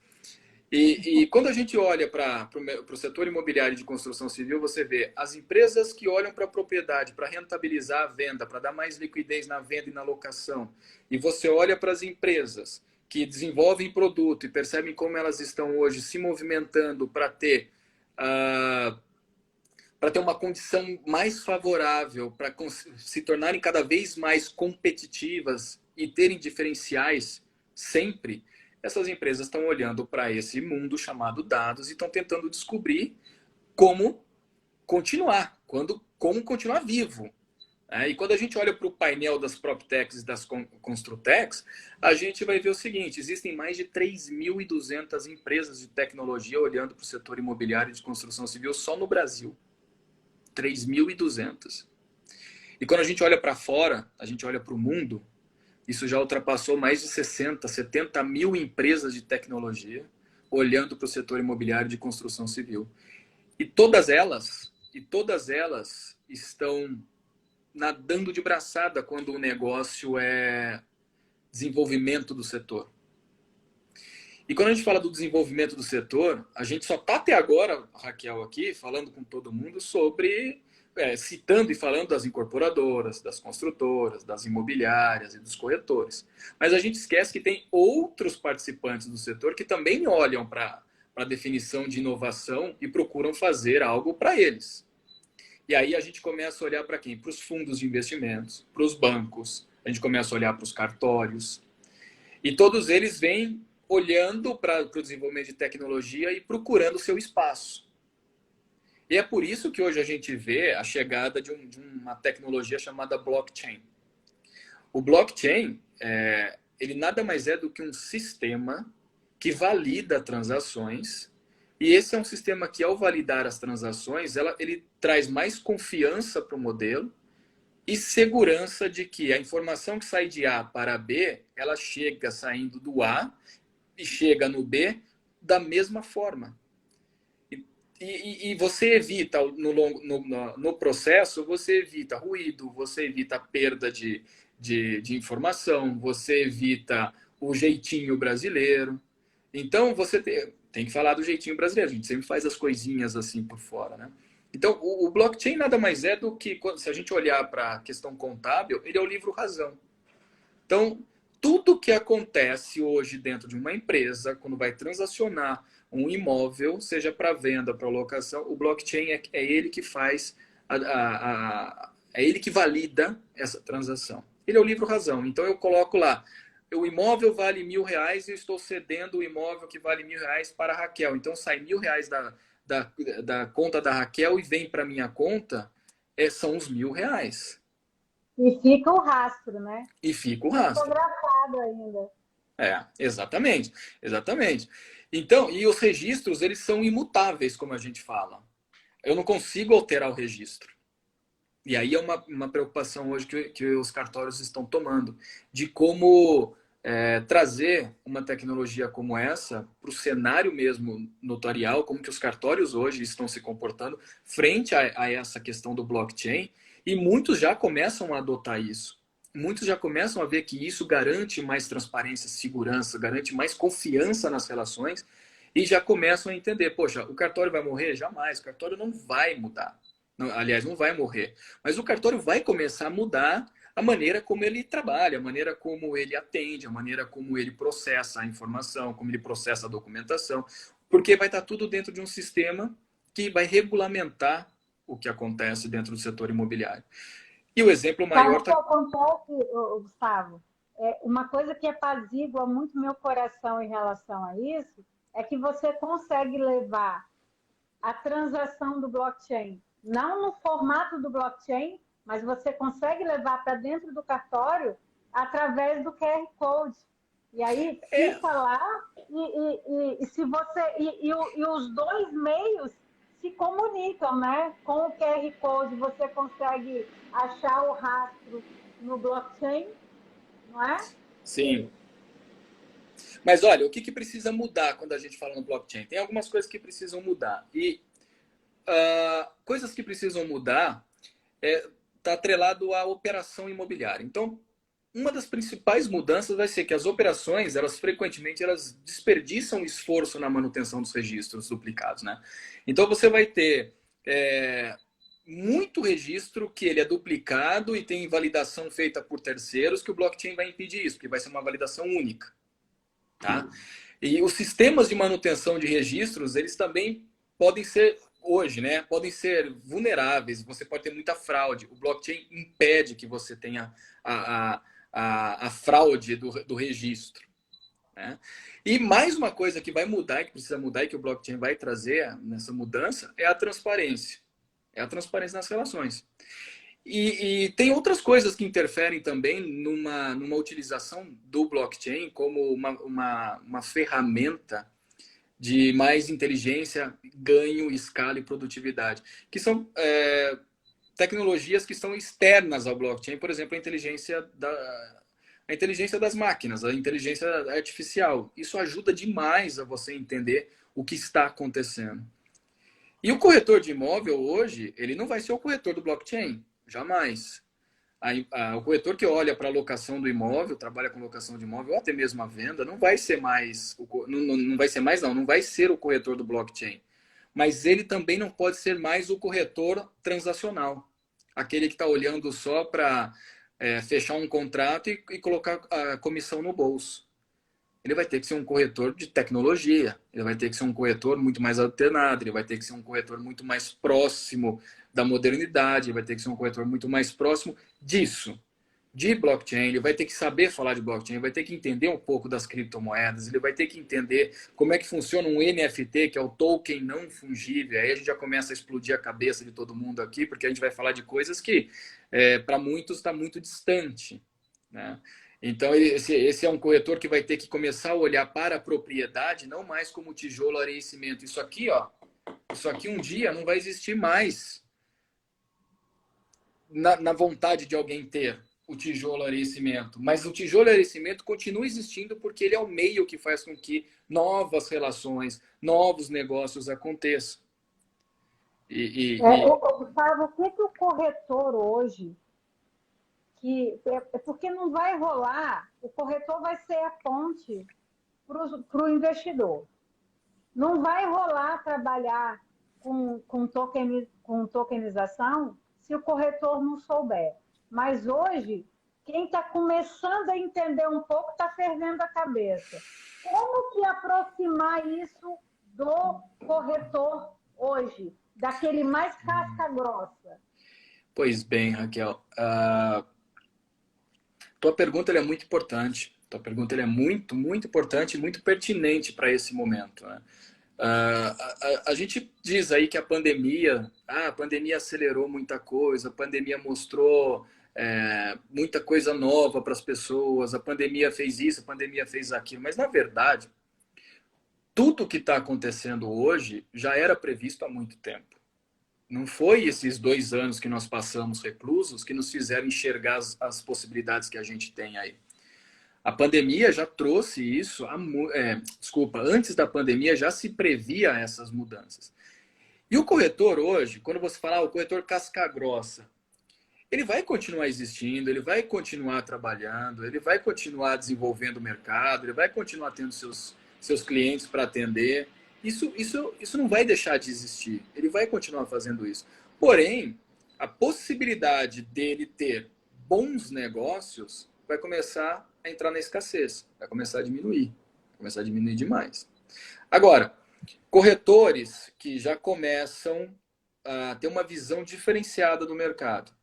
E quando a gente olha para o setor imobiliário de construção civil, você vê as empresas que olham para a propriedade, para rentabilizar a venda, para dar mais liquidez na venda e na locação. E você olha para as empresas que desenvolvem produto e percebem como elas estão hoje se movimentando para ter uma condição mais favorável, para se tornarem cada vez mais competitivas e terem diferenciais sempre. Essas empresas estão olhando para esse mundo chamado dados e estão tentando descobrir como continuar, como continuar vivo. E quando a gente olha para o painel das PropTechs e das Construtechs, a gente vai ver o seguinte: existem mais de 3.200 empresas de tecnologia olhando para o setor imobiliário de construção civil só no Brasil. 3.200. E quando a gente olha para fora, a gente olha para o mundo, isso já ultrapassou mais de 60, 70 mil empresas de tecnologia olhando para o setor imobiliário de construção civil. E todas elas estão nadando de braçada quando o negócio é desenvolvimento do setor. E quando a gente fala do desenvolvimento do setor, a gente só está até agora, Raquel, aqui, falando com todo mundo sobre... citando e falando das incorporadoras, das construtoras, das imobiliárias e dos corretores. Mas a gente esquece que tem outros participantes do setor que também olham para a definição de inovação e procuram fazer algo para eles. E aí a gente começa a olhar para quem? Para os fundos de investimentos, para os bancos, a gente começa a olhar para os cartórios. E todos eles vêm olhando para o desenvolvimento de tecnologia e procurando o seu espaço. E é por isso que hoje a gente vê a chegada de uma tecnologia chamada blockchain. O blockchain, ele nada mais é do que um sistema que valida transações. E esse é um sistema que, ao validar as transações, ele traz mais confiança para o modelo e segurança de que a informação que sai de A para B, ela chega saindo do A e chega no B da mesma forma. E você evita, no processo, você evita ruído, você evita perda de informação, você evita o jeitinho brasileiro. Então, você tem que falar do jeitinho brasileiro. A gente sempre faz as coisinhas assim por fora, né? Então, o blockchain nada mais é do que, se a gente olhar para a questão contábil, ele é o livro razão. Então, tudo que acontece hoje dentro de uma empresa, quando vai transacionar um imóvel, seja para venda, para locação, o blockchain é ele que faz, é ele que valida essa transação. Ele é o livro razão. Então eu coloco lá, o imóvel vale R$ 1.000 e eu estou cedendo o imóvel que vale R$ 1.000 para a Raquel. Então sai R$ 1.000 da conta da Raquel e vem para minha conta, são os R$ 1.000. E fica o rastro, né? E fica o rastro. Fotografado ainda. Exatamente, exatamente. Então, e os registros, eles são imutáveis, como a gente fala. Eu não consigo alterar o registro. E aí é uma preocupação hoje que os cartórios estão tomando, de como trazer uma tecnologia como essa para o cenário mesmo notarial, como que os cartórios hoje estão se comportando frente a essa questão do blockchain, e muitos já começam a adotar isso. Muitos já começam a ver que isso garante mais transparência, segurança, garante mais confiança nas relações, e já começam a entender, poxa, o cartório vai morrer? Jamais, o cartório não vai mudar. Não, aliás, não vai morrer. Mas o cartório vai começar a mudar a maneira como ele trabalha, a maneira como ele atende, a maneira como ele processa a informação, como ele processa a documentação, porque vai estar tudo dentro de um sistema que vai regulamentar o que acontece dentro do setor imobiliário. E o exemplo maior... Sabe o que acontece, Gustavo? Uma coisa que apazigua muito meu coração em relação a isso é que você consegue levar a transação do blockchain, não no formato do blockchain, mas você consegue levar para dentro do cartório através do QR Code. E aí fica lá e se você e os dois meios se comunicam, né? Com o QR Code você consegue achar o rastro no blockchain, não é? Sim. Mas olha, o que precisa mudar quando a gente fala no blockchain? Tem algumas coisas que precisam mudar. E coisas que precisam mudar está atrelado à operação imobiliária. Então, uma das principais mudanças vai ser que as operações, elas frequentemente elas desperdiçam esforço na manutenção dos registros duplicados, né? Então você vai ter muito registro que ele é duplicado e tem validação feita por terceiros, que o blockchain vai impedir isso, porque vai ser uma validação única, tá? E os sistemas de manutenção de registros, eles também podem ser hoje, né, podem ser vulneráveis, você pode ter muita fraude. O blockchain impede que você tenha a fraude do registro, né? E mais uma coisa que vai mudar, que precisa mudar e que o blockchain vai trazer nessa mudança é a transparência. É a transparência nas relações. E tem outras coisas que interferem também numa utilização do blockchain como uma ferramenta de mais inteligência, ganho, escala e produtividade, que são tecnologias que são externas ao blockchain, por exemplo, a inteligência das máquinas, a inteligência artificial. Isso ajuda demais a você entender o que está acontecendo. E o corretor de imóvel hoje, ele não vai ser o corretor do blockchain, jamais. O corretor que olha para a locação do imóvel, trabalha com locação de imóvel, ou até mesmo a venda, não vai ser mais, não vai ser o corretor do blockchain. Mas ele também não pode ser mais o corretor transacional. Aquele que está olhando só para fechar um contrato e colocar a comissão no bolso. Ele vai ter que ser um corretor de tecnologia, ele vai ter que ser um corretor muito mais alternado, ele vai ter que ser um corretor muito mais próximo da modernidade, ele vai ter que ser um corretor muito mais próximo disso, de blockchain, ele vai ter que saber falar de blockchain, ele vai ter que entender um pouco das criptomoedas, ele vai ter que entender como é que funciona um NFT, que é o token não fungível. Aí a gente já começa a explodir a cabeça de todo mundo aqui, porque a gente vai falar de coisas que para muitos está muito distante, né? Então, esse é um corretor que vai ter que começar a olhar para a propriedade, não mais como tijolo, areia e cimento. Isso aqui um dia não vai existir mais na vontade de alguém ter o tijolo, areia e cimento. Mas o tijolo, areia e cimento continua existindo porque ele é o meio que faz com que novas relações, novos negócios aconteçam. Gustavo, o que o corretor hoje... porque não vai rolar, o corretor vai ser a ponte para o investidor. Não vai rolar trabalhar com tokenização se o corretor não souber. Mas hoje, quem está começando a entender um pouco está fervendo a cabeça. Como que aproximar isso do corretor hoje, daquele mais casca grossa? Pois bem, Raquel, tua pergunta é muito importante. Tua pergunta é muito, muito importante e muito pertinente para esse momento, né? A gente diz aí que a pandemia acelerou muita coisa, a pandemia mostrou muita coisa nova para as pessoas, a pandemia fez isso, a pandemia fez aquilo, mas na verdade, tudo que está acontecendo hoje já era previsto há muito tempo. Não foi esses 2 anos que nós passamos reclusos que nos fizeram enxergar as possibilidades que a gente tem aí. A pandemia já trouxe isso, antes da pandemia já se previa essas mudanças. E o corretor hoje, quando você fala o corretor casca grossa, ele vai continuar existindo, ele vai continuar trabalhando, ele vai continuar desenvolvendo o mercado, ele vai continuar tendo seus clientes para atender. Isso não vai deixar de existir, ele vai continuar fazendo isso. Porém, a possibilidade dele ter bons negócios vai começar a entrar na escassez, vai começar a diminuir demais. Agora, corretores que já começam a ter uma visão diferenciada do mercado,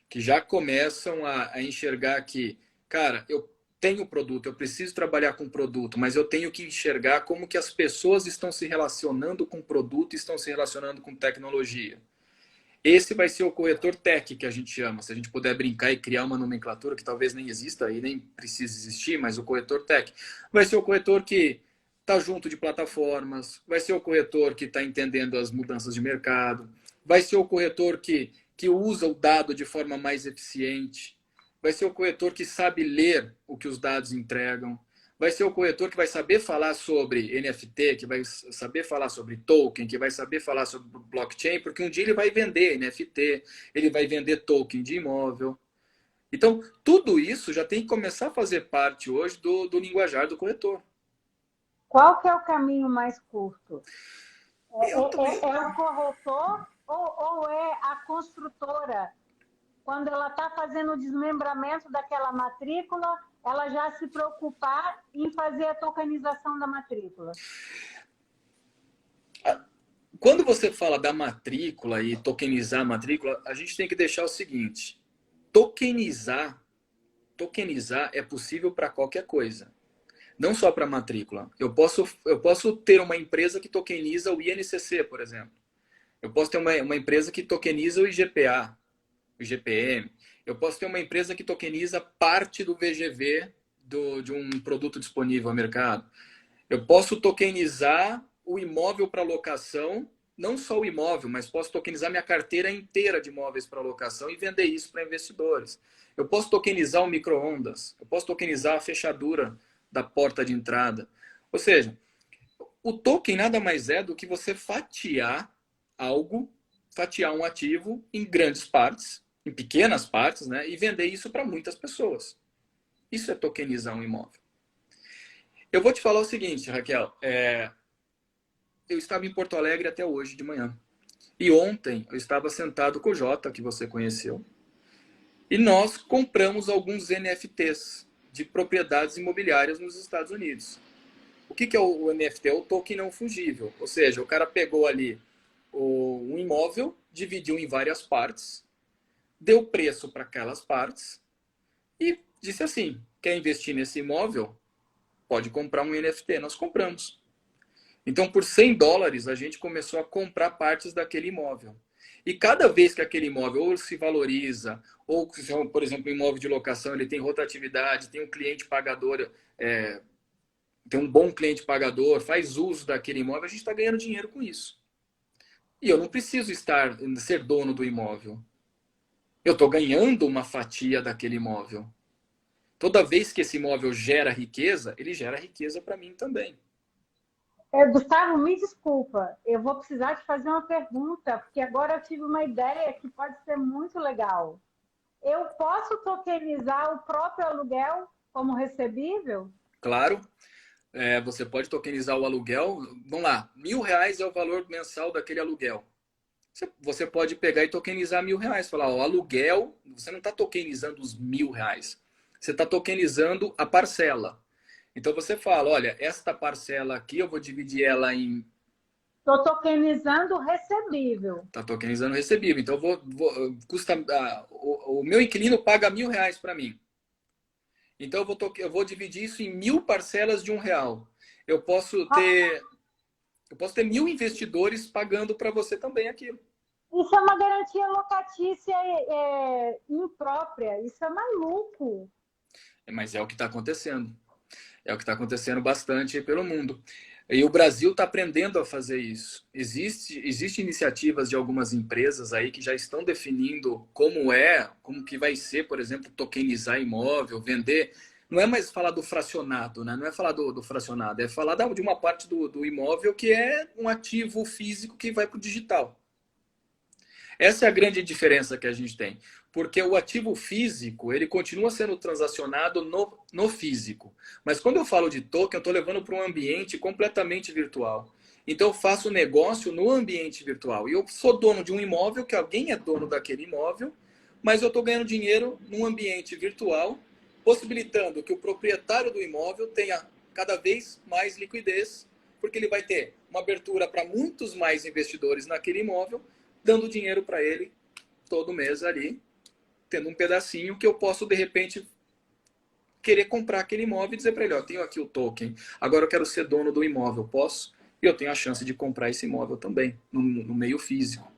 que já começam a enxergar que, cara, eu tenho produto, eu preciso trabalhar com produto, mas eu tenho que enxergar como que as pessoas estão se relacionando com o produto, estão se relacionando com tecnologia. Esse vai ser o corretor tech que a gente chama. Se a gente puder brincar e criar uma nomenclatura que talvez nem exista e nem precise existir, mas o corretor tech vai ser o corretor que está junto de plataformas, vai ser o corretor que está entendendo as mudanças de mercado, vai ser o corretor que usa o dado de forma mais eficiente, vai ser o corretor que sabe ler o que os dados entregam, vai ser o corretor que vai saber falar sobre NFT, que vai saber falar sobre token, que vai saber falar sobre blockchain, porque um dia ele vai vender NFT, ele vai vender token de imóvel. Então, tudo isso já tem que começar a fazer parte hoje do linguajar do corretor. Qual que é o caminho mais curto? É o corretor ou é a construtora? Quando ela está fazendo o desmembramento daquela matrícula, ela já se preocupar em fazer a tokenização da matrícula? Quando você fala da matrícula e tokenizar a matrícula, a gente tem que deixar o seguinte: tokenizar é possível para qualquer coisa, não só para matrícula. Eu posso ter uma empresa que tokeniza o INCC, por exemplo. Eu posso ter uma empresa que tokeniza o IGPA, o IGPM. Eu posso ter uma empresa que tokeniza parte do VGV de um produto disponível ao mercado. Eu posso tokenizar o imóvel para locação, não só o imóvel, mas posso tokenizar minha carteira inteira de imóveis para locação e vender isso para investidores. Eu posso tokenizar o micro-ondas, eu posso tokenizar a fechadura da porta de entrada. Ou seja, o token nada mais é do que você fatiar um ativo em grandes partes, em pequenas partes, né, e vender isso para muitas pessoas. Isso é tokenizar um imóvel. Eu vou te falar o seguinte, Raquel. Eu estava em Porto Alegre até hoje de manhã. E ontem eu estava sentado com o Jota, que você conheceu. E nós compramos alguns NFTs de propriedades imobiliárias nos Estados Unidos. O que é o NFT? É o token não fungível. Ou seja, o cara pegou ali um imóvel, dividiu em várias partes, deu preço para aquelas partes e disse assim: quer investir nesse imóvel? Pode comprar um NFT. Nós compramos. Então, por $100, a gente começou a comprar partes daquele imóvel. E cada vez que aquele imóvel ou se valoriza, ou, por exemplo, um imóvel de locação, ele tem rotatividade, tem um cliente pagador, tem um bom cliente pagador, faz uso daquele imóvel, a gente está ganhando dinheiro com isso. E eu não preciso ser dono do imóvel. Eu estou ganhando uma fatia daquele imóvel. Toda vez que esse imóvel gera riqueza, ele gera riqueza para mim também. Gustavo, me desculpa, eu vou precisar te fazer uma pergunta, porque agora eu tive uma ideia que pode ser muito legal. Eu posso tokenizar o próprio aluguel como recebível? Claro, você pode tokenizar o aluguel. Vamos lá, R$1.000 é o valor mensal daquele aluguel. Você pode pegar e tokenizar R$1.000. Falar, o aluguel, você não está tokenizando os R$1.000. Você está tokenizando a parcela. Então você fala, olha, esta parcela aqui eu vou dividir ela em... Estou tokenizando o recebível. Está tokenizando o recebível. Então o meu inquilino paga R$1.000 para mim. Então eu vou dividir isso em 1.000 parcelas de R$ 1. Eu posso Ah, ter, eu posso ter 1.000 investidores pagando para você também aquilo. isso é uma garantia locatícia imprópria. Isso é maluco. Mas é o que está acontecendo. É o que está acontecendo bastante pelo mundo. E o Brasil está aprendendo a fazer isso. Existe iniciativas de algumas empresas aí que já estão definindo como que vai ser, por exemplo, tokenizar imóvel, vender. Não é mais falar do fracionado, né? Não é falar do fracionado, é falar de uma parte do imóvel que é um ativo físico que vai para o digital. Essa é a grande diferença que a gente tem. Porque o ativo físico, ele continua sendo transacionado no físico. Mas quando eu falo de token, eu estou levando para um ambiente completamente virtual. Então eu faço negócio no ambiente virtual. E eu sou dono de um imóvel, que alguém é dono daquele imóvel, mas eu estou ganhando dinheiro num ambiente virtual, possibilitando que o proprietário do imóvel tenha cada vez mais liquidez, porque ele vai ter uma abertura para muitos mais investidores naquele imóvel, dando dinheiro para ele todo mês ali, tendo um pedacinho que eu posso, de repente, querer comprar aquele imóvel e dizer para ele, ó, tenho aqui o token, agora eu quero ser dono do imóvel, posso? E eu tenho a chance de comprar esse imóvel também, no meio físico.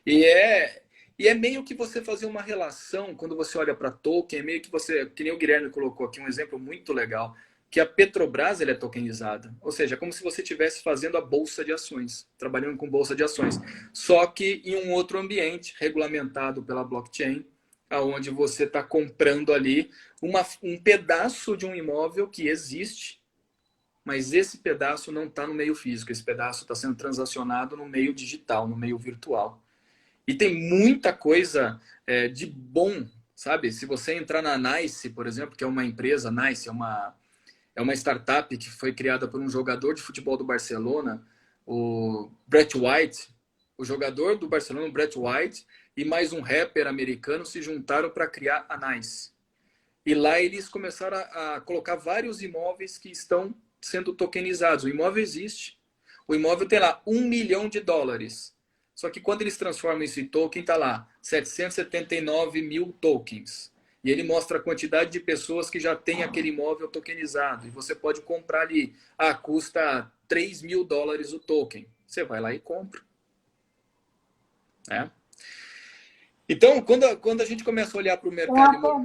E é meio que você fazer uma relação, quando você olha para token, é meio que você, que nem o Guilherme colocou aqui, um exemplo muito legal, que a Petrobras ela é tokenizada. Ou seja, é como se você estivesse fazendo a bolsa de ações, trabalhando com bolsa de ações. Só que em um outro ambiente, regulamentado pela blockchain, aonde você está comprando ali um pedaço de um imóvel que existe, mas esse pedaço não está no meio físico, esse pedaço está sendo transacionado no meio digital, no meio virtual. E tem muita coisa de bom, sabe? Se você entrar na Nice, por exemplo, que é uma empresa, Nice é uma startup que foi criada por um jogador de futebol do Barcelona, o Brett White. O jogador do Barcelona, o Brett White, e mais um rapper americano se juntaram para criar a Nice. E lá eles começaram a colocar vários imóveis que estão sendo tokenizados. O imóvel existe. O imóvel tem lá US$ 1 milhão. Só que quando eles transformam isso em token, está lá 779 mil tokens. E ele mostra a quantidade de pessoas que já têm aquele imóvel tokenizado. E você pode comprar ali. Ah, custa US$ 3.000 o token. Você vai lá e compra. Né? Então, quando a gente começa a olhar para o Tem mercado uma imobiliário.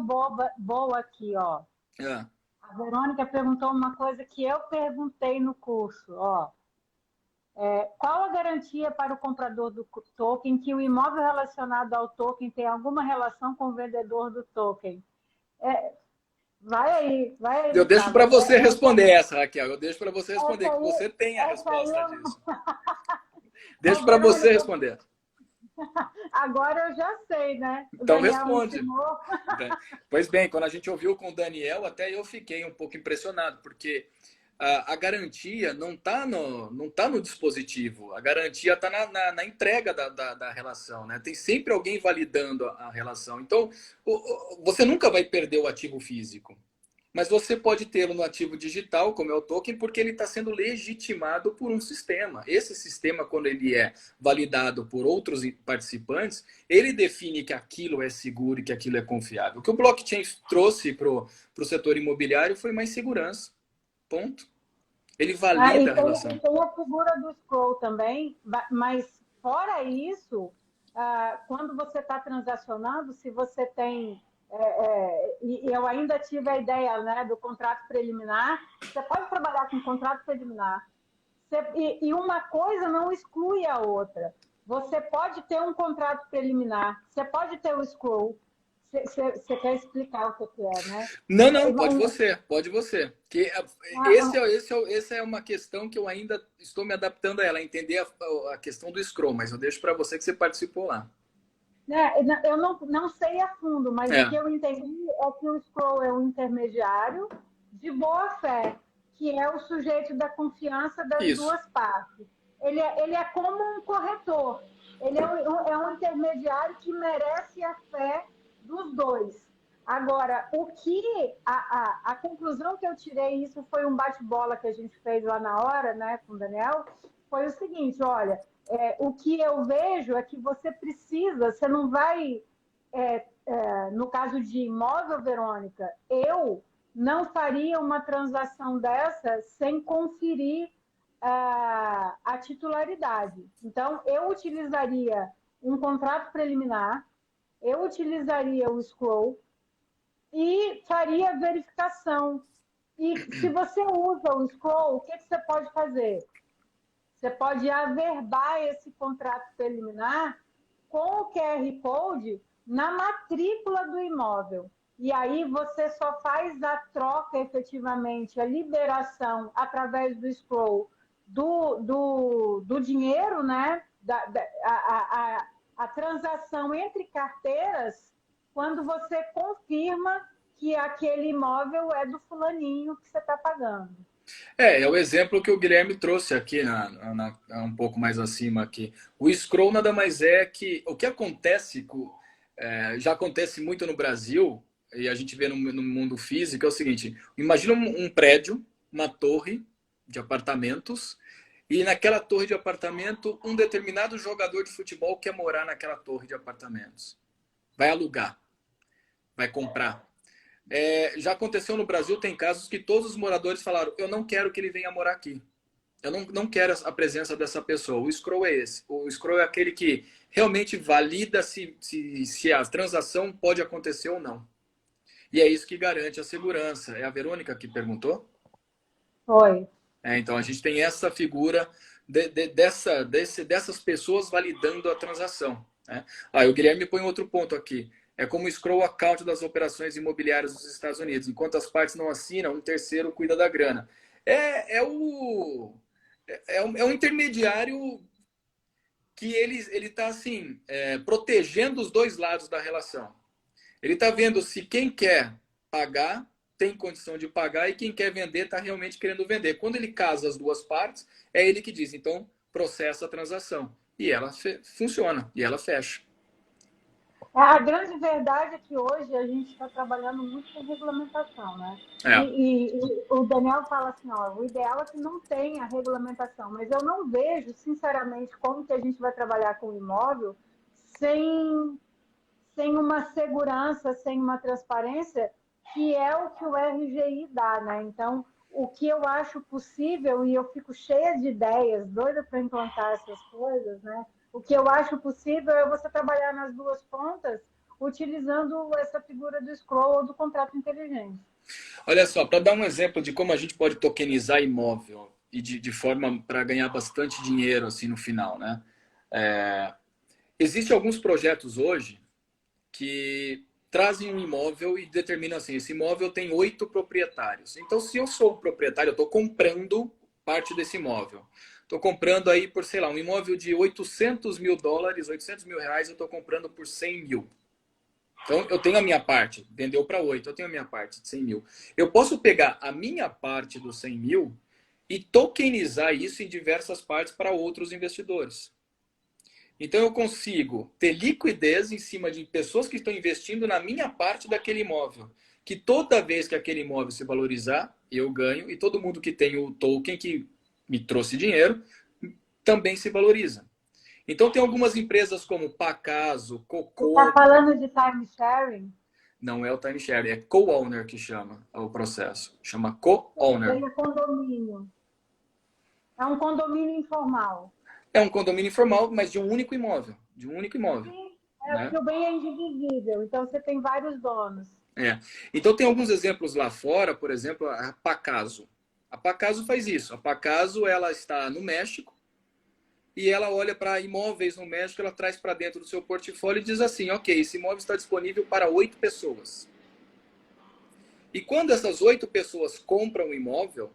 pergunta boa aqui, ó. Ah, A Verônica perguntou uma coisa que eu perguntei no curso, ó. Qual a garantia para o comprador do token que o imóvel relacionado ao token tem alguma relação com o vendedor do token? É, vai aí, eu deixo para Gustavo. você responder essa, Raquel. Eu deixo para você responder, Essa que aí, você tem a essa aí resposta eu, disso. Deixo Ô, para você Verônica, responder. agora eu já sei, né? O Então Daniel me responde. ensinou. Pois bem, quando a gente ouviu com o Daniel, até eu fiquei um pouco impressionado, porque a garantia não tá no dispositivo, a garantia está na entrega da relação, né? Tem sempre alguém validando a relação. Então, você nunca vai perder o ativo físico. Mas você pode tê-lo no ativo digital, como é o token, porque ele está sendo legitimado por um sistema. Esse sistema, quando ele é validado por outros participantes, ele define que aquilo é seguro e que aquilo é confiável. O que o blockchain trouxe para o setor imobiliário foi mais segurança. Ponto. Ele E valida a relação. tem a figura do scroll também, mas fora isso, quando você está transacionando, se você tem. E eu ainda tive a ideia, né, do contrato preliminar, você pode trabalhar com contrato preliminar. E uma coisa não exclui a outra. Você pode ter um contrato preliminar, você pode ter o scroll. Você quer explicar o que é, né? Não, não, pode você, pode você. Que essa é uma questão que eu ainda estou me adaptando a ela, a entender a questão do Scrum, mas eu deixo para você que você participou lá. Eu não sei a fundo, mas o que É, eu entendi é que o scroll é um intermediário de boa fé, que é o sujeito da confiança das isso. duas partes. Ele é como um corretor. Ele é um intermediário que merece a fé dos dois. Agora, a conclusão que eu tirei, isso foi um bate-bola que a gente fez lá na hora, né, com o Daniel, foi o seguinte, olha, o que eu vejo é que você não vai. no caso de imóvel, Verônica, eu não faria uma transação dessa sem conferir a titularidade. Então, eu utilizaria um contrato preliminar, eu utilizaria o scroll e faria a verificação. E se você usa o scroll, o que você pode fazer? Você pode averbar esse contrato preliminar com o QR Code na matrícula do imóvel. E aí você só faz a troca efetivamente, a liberação através do scroll do dinheiro, né? A transação entre carteiras, quando você confirma que aquele imóvel é do fulaninho que você está pagando. É o exemplo que o Guilherme trouxe aqui, um pouco mais acima aqui. O scroll nada mais é que o que acontece, já acontece muito no Brasil, e a gente vê no mundo físico, é o seguinte: imagina um prédio, uma torre de apartamentos, e naquela torre de apartamento, um determinado jogador de futebol quer morar naquela torre de apartamentos. Vai alugar, vai comprar. Já aconteceu no Brasil, tem casos que todos os moradores falaram: eu não quero que ele venha morar aqui. Eu não quero a presença dessa pessoa. O scroll é esse. O scroll é aquele que realmente valida se a transação pode acontecer ou não. E é isso que garante a segurança. É a Verônica que perguntou? Foi. Então a gente tem essa figura dessas pessoas validando a transação. Né? O Guilherme põe outro ponto aqui. É como o scroll account das operações imobiliárias dos Estados Unidos. Enquanto as partes não assinam, um terceiro cuida da grana. É um intermediário que ele está assim, protegendo os dois lados da relação. Ele está vendo se quem quer pagar tem condição de pagar e quem quer vender está realmente querendo vender. Quando ele casa as duas partes, é ele que diz: então processa a transação. E ela funciona, e ela fecha. A grande verdade é que hoje a gente está trabalhando muito com regulamentação, né? E o Daniel fala assim, ó, o ideal é que não tenha regulamentação, mas eu não vejo, sinceramente, como que a gente vai trabalhar com imóvel sem uma segurança, sem uma transparência, que é o que o RGI dá, né? Então, o que eu acho possível, e eu fico cheia de ideias, doida para implantar essas coisas, né? O que eu acho possível é você trabalhar nas duas pontas, utilizando essa figura do scroll ou do contrato inteligente. Olha só, para dar um exemplo de como a gente pode tokenizar imóvel e de forma para ganhar bastante dinheiro assim no final, né? Existem alguns projetos hoje que trazem um imóvel e determinam assim: esse imóvel tem 8 proprietários. Então, se eu sou o proprietário, eu estou comprando parte desse imóvel. Estou comprando aí por, sei lá, um imóvel de $800 mil, $800 mil, eu estou comprando por 100 mil. Então, eu tenho a minha parte, vendeu para 8, eu tenho a minha parte de 100 mil. Eu posso pegar a minha parte dos 100 mil e tokenizar isso em diversas partes para outros investidores. Então eu consigo ter liquidez em cima de pessoas que estão investindo na minha parte daquele imóvel. Que toda vez que aquele imóvel se valorizar, eu ganho, e todo mundo que tem o token que me trouxe dinheiro também se valoriza. Então tem algumas empresas como Pacaso, Você Cocô. está falando de time sharing? Não é o time sharing, é co-owner que chama o processo. Chama co-owner. É condomínio. É um condomínio informal. É um condomínio informal, mas de um único imóvel. De um único imóvel. Sim, Né? porque o bem é indivisível, então você tem vários donos. Então tem alguns exemplos lá fora, por exemplo, a Pacaso. A Pacaso faz isso. A Pacaso, ela está no México e ela olha para imóveis no México, ela traz para dentro do seu portfólio e diz assim: ok, esse imóvel está disponível para 8 pessoas. E quando essas 8 pessoas compram o imóvel,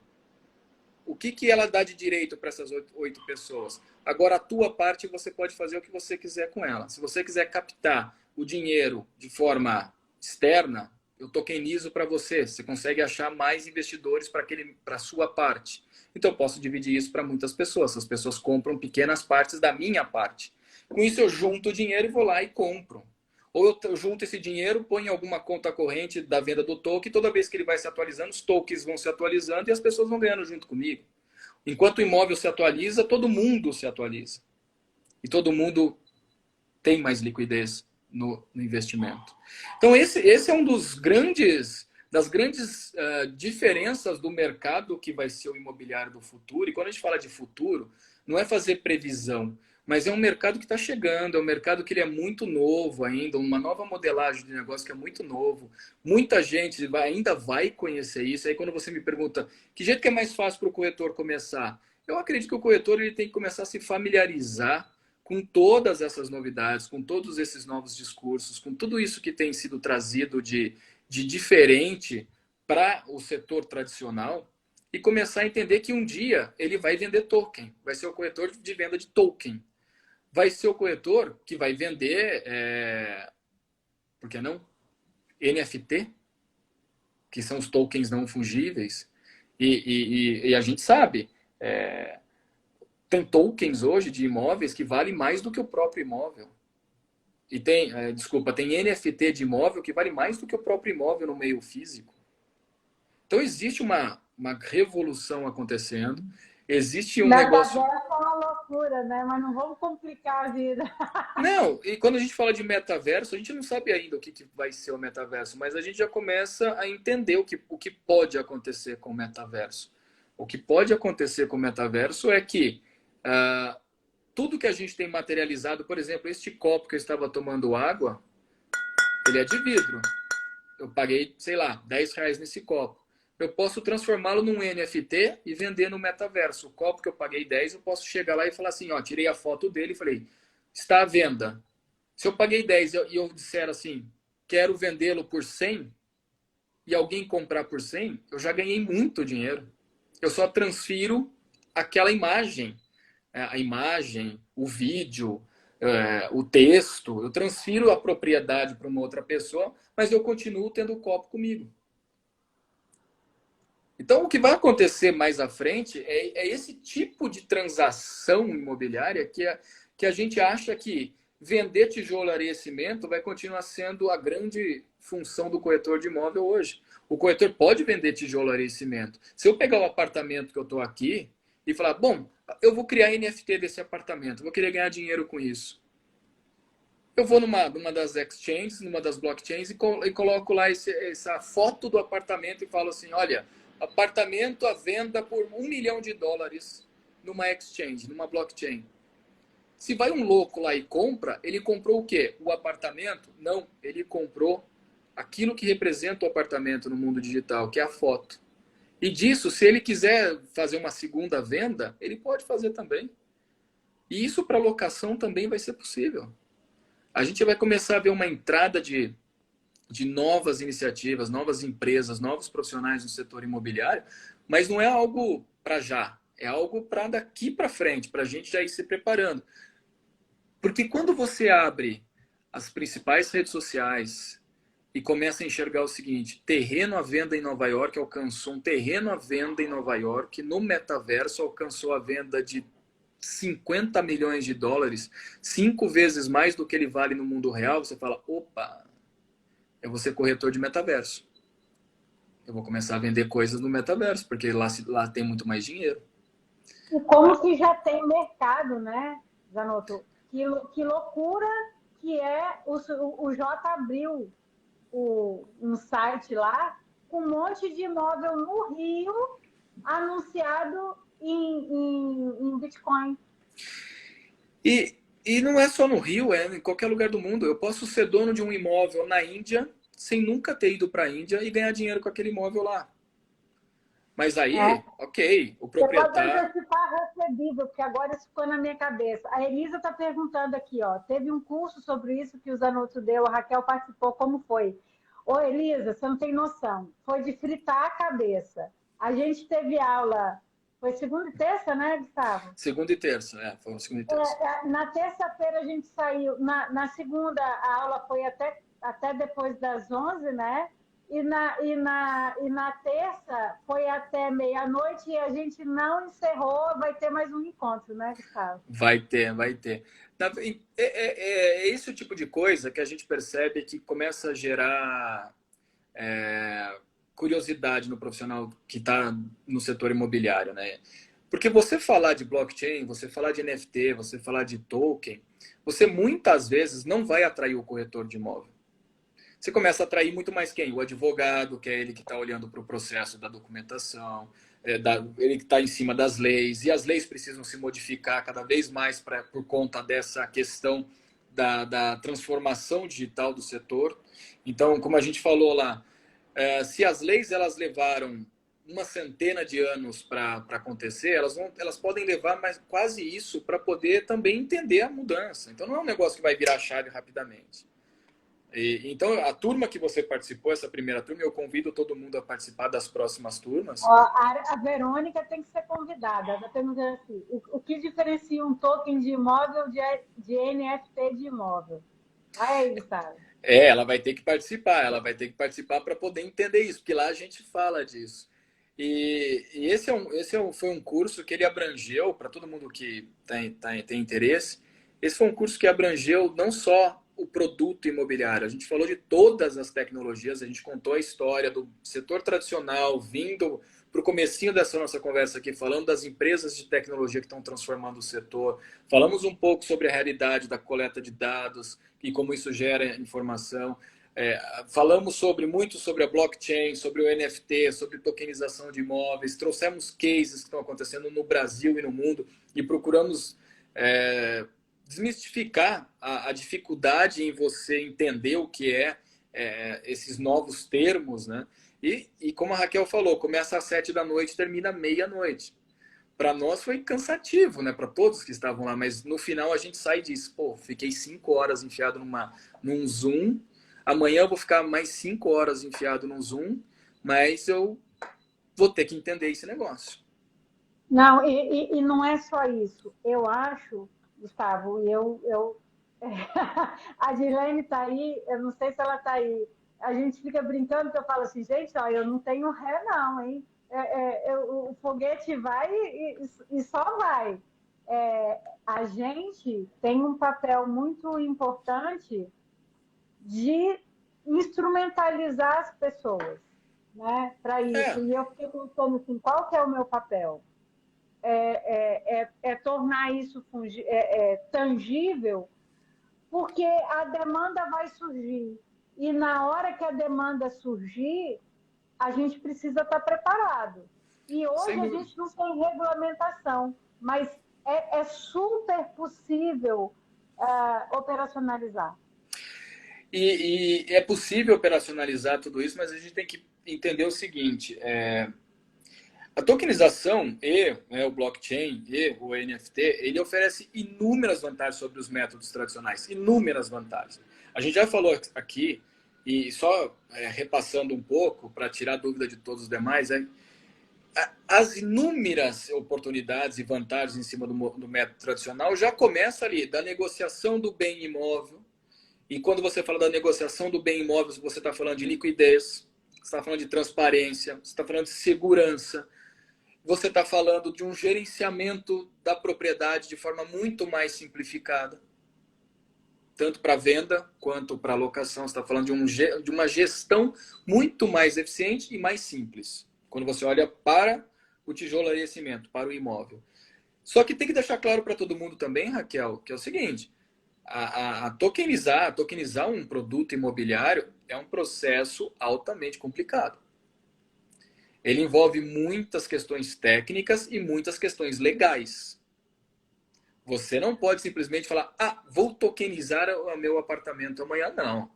o que ela dá de direito para essas 8 pessoas? Agora, a tua parte, você pode fazer o que você quiser com ela. Se você quiser captar o dinheiro de forma externa, eu tokenizo para você. Você consegue achar mais investidores para a sua parte. Então, eu posso dividir isso para muitas pessoas. As pessoas compram pequenas partes da minha parte. Com isso, eu junto o dinheiro e vou lá e compro. Ou eu junto esse dinheiro, ponho em alguma conta corrente da venda do token, e toda vez que ele vai se atualizando, os tokens vão se atualizando e as pessoas vão ganhando junto comigo. Enquanto o imóvel se atualiza, todo mundo se atualiza. E todo mundo tem mais liquidez. no investimento. Então, esse é um das grandes diferenças do mercado que vai ser o imobiliário do futuro. E quando a gente fala de futuro, não é fazer previsão, mas é um mercado que está chegando, é um mercado que ele é muito novo ainda, uma nova modelagem de negócio que é muito novo. Muita gente ainda vai conhecer isso. Aí quando você me pergunta que jeito que é mais fácil para o corretor começar, eu acredito que o corretor ele tem que começar a se familiarizar com todas essas novidades, com todos esses novos discursos, com tudo isso que tem sido trazido de diferente para o setor tradicional e começar a entender que um dia ele vai vender token, vai ser o corretor de venda de token, vai ser o corretor que vai vender, por que não? NFT, que são os tokens não fungíveis, e a gente sabe, tem tokens hoje de imóveis que valem mais do que o próprio imóvel. E tem NFT de imóvel que vale mais do que o próprio imóvel no meio físico. Então existe uma revolução acontecendo, existe um negócio... Metaverso é uma loucura, né? Mas não vamos complicar a vida. Não, e quando a gente fala de metaverso, a gente não sabe ainda o que vai ser o metaverso, mas a gente já começa a entender o que pode acontecer com o metaverso. O que pode acontecer com o metaverso é que tudo que a gente tem materializado, por exemplo, este copo que eu estava tomando água, ele é de vidro. Eu paguei, sei lá, R$ 10 nesse copo. Eu posso transformá-lo num NFT e vender no metaverso. O copo que eu paguei 10, eu posso chegar lá e falar assim, ó, tirei a foto dele e falei, está à venda. Se eu paguei 10 e eu disser assim, quero vendê-lo por 100 e alguém comprar por 100, eu já ganhei muito dinheiro. Eu só transfiro aquela imagem, a imagem, o vídeo, o texto, eu transfiro a propriedade para uma outra pessoa, mas eu continuo tendo o copo comigo. Então, o que vai acontecer mais à frente é esse tipo de transação imobiliária que a gente acha que vender tijolo, areia e cimento vai continuar sendo a grande função do corretor de imóvel hoje. O corretor pode vender tijolo, areia e cimento. Se eu pegar o apartamento que eu estou aqui e falar, bom, eu vou criar NFT desse apartamento, vou querer ganhar dinheiro com isso. Eu vou numa das exchanges, numa das blockchains e coloco lá essa foto do apartamento e falo assim, olha, apartamento à venda por US$ 1 milhão numa exchange, numa blockchain. Se vai um louco lá e compra, ele comprou o quê? O apartamento? Não, ele comprou aquilo que representa o apartamento no mundo digital, que é a foto. E disso, se ele quiser fazer uma segunda venda, ele pode fazer também. E isso para locação também vai ser possível. A gente vai começar a ver uma entrada de novas iniciativas, novas empresas, novos profissionais no setor imobiliário, mas não é algo para já, é algo para daqui para frente, para a gente já ir se preparando. Porque quando você abre as principais redes sociais e começa a enxergar o seguinte, terreno à venda em Nova York alcançou um terreno à venda em Nova York, no metaverso alcançou a venda de US$ 50 milhões, 5 vezes mais do que ele vale no mundo real, você fala, opa, eu vou ser corretor de metaverso. Eu vou começar a vender coisas no metaverso, porque lá tem muito mais dinheiro. E como que já tem mercado, né, Zanotto? Que loucura que é o J abriu um site lá com um monte de imóvel no Rio anunciado em Bitcoin. E não é só no Rio, é em qualquer lugar do mundo. Eu posso ser dono de um imóvel na Índia sem nunca ter ido para a Índia e ganhar dinheiro com aquele imóvel lá. Mas aí, ok, o proprietário... Você pode antecipar recebível, porque agora isso ficou na minha cabeça. A Elisa está perguntando aqui, ó, teve um curso sobre isso que o Zanotto deu, a Raquel participou, como foi? Ô, Elisa, você não tem noção. Foi de fritar a cabeça. A gente teve aula, foi segunda e terça, né, Gustavo? Segunda e terça, foi segunda e terça. Na terça-feira a gente saiu, na segunda a aula foi até depois das 11, né? E na terça foi até meia-noite e a gente não encerrou, vai ter mais um encontro, né, Gustavo? Vai ter. É esse o tipo de coisa que a gente percebe que começa a gerar curiosidade no profissional que está no setor imobiliário, né? Porque você falar de blockchain, você falar de NFT, você falar de token, você muitas vezes não vai atrair o corretor de imóvel. Você começa a atrair muito mais quem? O advogado, que é ele que está olhando para o processo da documentação, ele que está em cima das leis, e as leis precisam se modificar cada vez mais por conta dessa questão da transformação digital do setor. Então, como a gente falou lá, se as leis elas levaram uma centena de anos para acontecer, elas podem levar mais, quase isso para poder também entender a mudança. Então, não é um negócio que vai virar chave rapidamente. Então, a turma que você participou, essa primeira turma, eu convido todo mundo a participar das próximas turmas. Ó, a Verônica tem que ser convidada. Já temos assim, o que diferencia um token de imóvel de NFT de imóvel? Vai aí, Gustavo. Ela vai ter que participar para poder entender isso, porque lá a gente fala disso. E foi um curso que ele abrangeu, para todo mundo que tem interesse, esse foi um curso que abrangeu não só o produto imobiliário, a gente falou de todas as tecnologias, a gente contou a história do setor tradicional, vindo para o comecinho dessa nossa conversa aqui, falando das empresas de tecnologia que estão transformando o setor, falamos um pouco sobre a realidade da coleta de dados e como isso gera informação. Falamos muito sobre a blockchain, sobre o NFT, sobre tokenização de imóveis, trouxemos cases que estão acontecendo no Brasil e no mundo e procuramos desmistificar a dificuldade em você entender o que esses novos termos, né? E como a Raquel falou, começa às 7 da noite, termina meia-noite. Para nós foi cansativo, né? Para todos que estavam lá, mas no final a gente sai disso. Pô, fiquei 5 horas enfiado num Zoom. Amanhã eu vou ficar mais 5 horas enfiado num Zoom, mas eu vou ter que entender esse negócio. Não, e não é só isso. Eu acho, Gustavo, a Dilene está aí, eu não sei se ela está aí. A gente fica brincando que eu falo assim, gente, ó, eu não tenho ré não, hein? O foguete vai e só vai. A gente tem um papel muito importante de instrumentalizar as pessoas, né, para isso. E eu fiquei pensando assim, qual que é o meu papel? Tornar isso tangível, porque a demanda vai surgir. E na hora que a demanda surgir, a gente precisa estar preparado. E hoje a gente não tem regulamentação, mas é super possível operacionalizar. E é possível operacionalizar tudo isso, mas a gente tem que entender o seguinte: a tokenização o blockchain e o NFT, ele oferece inúmeras vantagens sobre os métodos tradicionais, inúmeras vantagens. A gente já falou aqui, e só repassando um pouco, para tirar dúvida de todos os demais, as inúmeras oportunidades e vantagens em cima do método tradicional já começa ali, da negociação do bem imóvel. E quando você fala da negociação do bem imóvel, você está falando de liquidez, você está falando de transparência, você está falando de segurança, você está falando de um gerenciamento da propriedade de forma muito mais simplificada, tanto para venda quanto para locação. Você está falando de uma gestão muito mais eficiente e mais simples, quando você olha para o tijolo e cimento, para o imóvel. Só que tem que deixar claro para todo mundo também, Raquel, que é o seguinte: tokenizar um produto imobiliário é um processo altamente complicado. Ele envolve muitas questões técnicas e muitas questões legais. Você não pode simplesmente falar, vou tokenizar o meu apartamento amanhã. Não.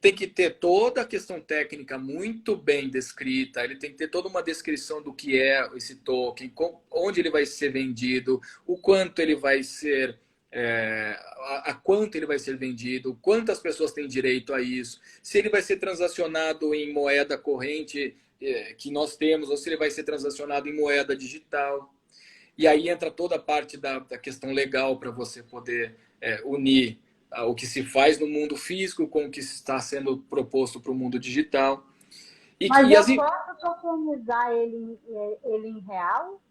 Tem que ter toda a questão técnica muito bem descrita, ele tem que ter toda uma descrição do que é esse token, onde ele vai ser vendido, o quanto ele vai ser, a quanto ele vai ser vendido, quantas pessoas têm direito a isso, se ele vai ser transacionado em moeda corrente que nós temos, ou se ele vai ser transacionado em moeda digital. E aí entra toda a parte da questão legal para você poder unir o que se faz no mundo físico com o que está sendo proposto para o mundo digital. Mas eu posso tokenizar ele em real?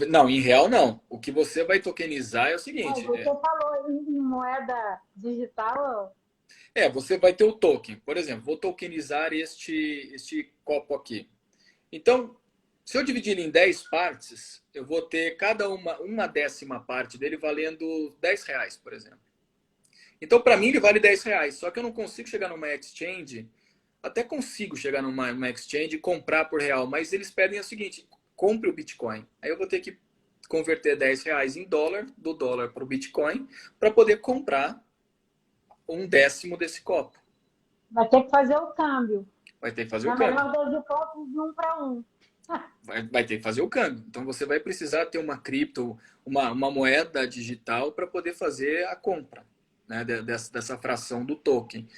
Não, em real não. O que você vai tokenizar é o seguinte. Você falou em moeda digital. Você vai ter o token. Por exemplo, vou tokenizar este copo aqui. Então, Se eu dividir ele em 10 partes, eu vou ter cada uma décima parte dele valendo R$ 10, por exemplo. Então, para mim, ele vale R$ 10. Só que eu não consigo chegar numa exchange. Até consigo chegar numa exchange e comprar por real, mas eles pedem o seguinte: compre o Bitcoin. Aí eu vou ter que converter R$ 10 em dólar, do dólar para o Bitcoin, para poder comprar um décimo desse copo. Vai ter que fazer o câmbio. Vai ter que fazer o Na câmbio. melhor das hipóteses, 1 para 1. Vai ter que fazer o câmbio. Então você vai precisar ter uma cripto, uma moeda digital para poder fazer a compra, né, dessa fração do token.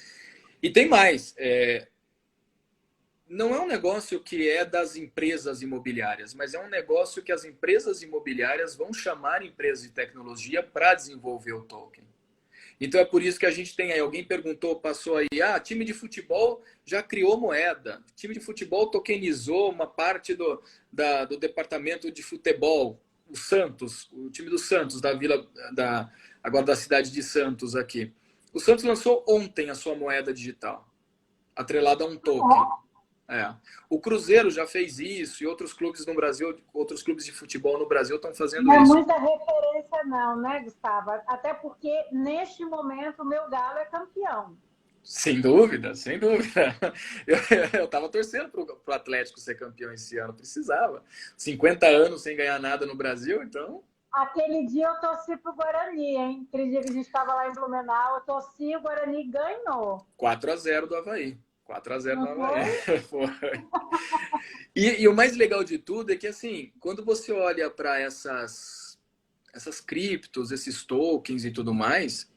E tem mais. Não é um negócio que é das empresas imobiliárias, mas é um negócio que as empresas imobiliárias vão chamar empresas de tecnologia para desenvolver o token. Então é por isso que a gente tem aí, alguém perguntou, passou aí, time de futebol já criou moeda, time de futebol tokenizou uma parte do departamento de futebol, o Santos, o time do Santos, agora da cidade de Santos aqui. O Santos lançou ontem a sua moeda digital, atrelada a um token. O Cruzeiro já fez isso e outros clubes no Brasil, outros clubes de futebol no Brasil estão fazendo Não é isso. muita referência não, né, Gustavo? Até porque, neste momento, o meu Galo é campeão. Sem dúvida, sem dúvida. Eu estava torcendo para o Atlético ser campeão esse ano, precisava. 50 anos sem ganhar nada no Brasil, então... Aquele dia eu torci pro Guarani, hein? Aquele dia que a gente estava lá em Blumenau, eu torci, o Guarani ganhou. 4-0 do Avaí. 4-0 do Não Avaí. foi? Foi. E o mais legal de tudo é que, assim, quando você olha para essas criptos, esses tokens e tudo mais,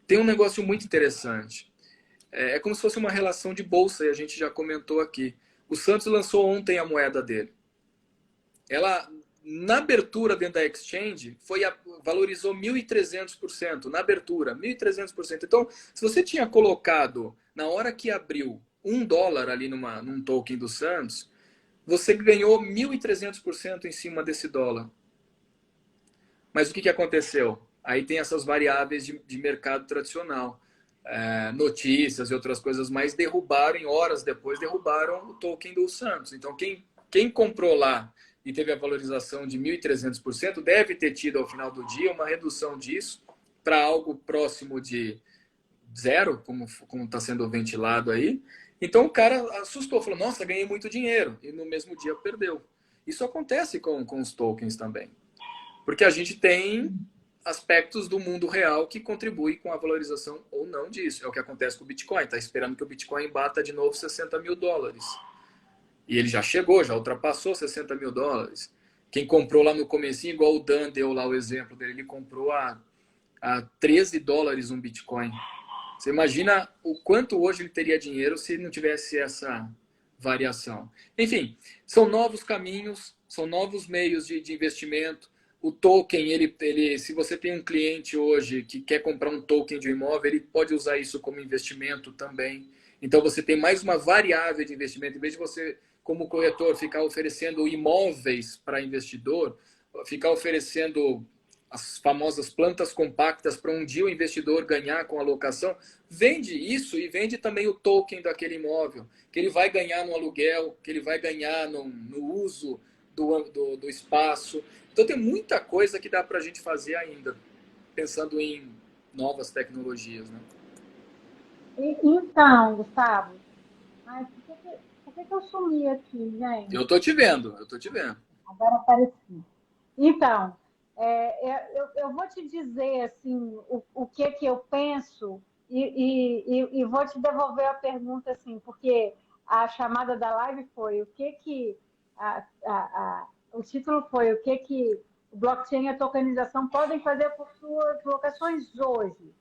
tem um negócio muito interessante. É como se fosse uma relação de bolsa, e a gente já comentou aqui. O Santos lançou ontem a moeda dele. Ela, na abertura dentro da exchange, valorizou 1.300%. Na abertura, 1.300%. Então, se você tinha colocado, na hora que abriu, $1 ali num token do Santos, você ganhou 1.300% em cima desse dólar. Mas o que aconteceu? Aí tem essas variáveis de mercado tradicional. Notícias e outras coisas mais derrubaram, em horas depois, derrubaram o token do Santos. Então, quem comprou lá e teve a valorização de 1.300%, deve ter tido, ao final do dia, uma redução disso para algo próximo de zero, como está sendo ventilado aí. Então, o cara assustou, falou, nossa, ganhei muito dinheiro. E no mesmo dia perdeu. Isso acontece com os tokens também. Porque a gente tem aspectos do mundo real que contribuem com a valorização ou não disso. É o que acontece com o Bitcoin. Está esperando que o Bitcoin bata de novo $60 mil. E ele já chegou, já ultrapassou $60 mil. Quem comprou lá no comecinho, igual o Dan deu lá o exemplo dele, ele comprou a $13 um Bitcoin. Você imagina o quanto hoje ele teria dinheiro se não tivesse essa variação. Enfim, são novos caminhos, são novos meios de investimento. O token, se você tem um cliente hoje que quer comprar um token de um imóvel, ele pode usar isso como investimento também. Então você tem mais uma variável de investimento. Em vez de você, como corretor, ficar oferecendo imóveis para investidor, ficar oferecendo as famosas plantas compactas para um dia o investidor ganhar com a locação, vende isso e vende também o token daquele imóvel, que ele vai ganhar no aluguel, que ele vai ganhar no uso do espaço. Então tem muita coisa que dá para a gente fazer ainda, pensando em novas tecnologias, né? Então, Gustavo, ai, por que eu sumi aqui, gente? Eu tô te vendo, eu tô te vendo. Agora apareci. Então, eu vou te dizer assim o que eu penso e vou te devolver a pergunta assim, porque a chamada da live foi o título foi o que o blockchain e a tokenização podem fazer por suas locações hoje.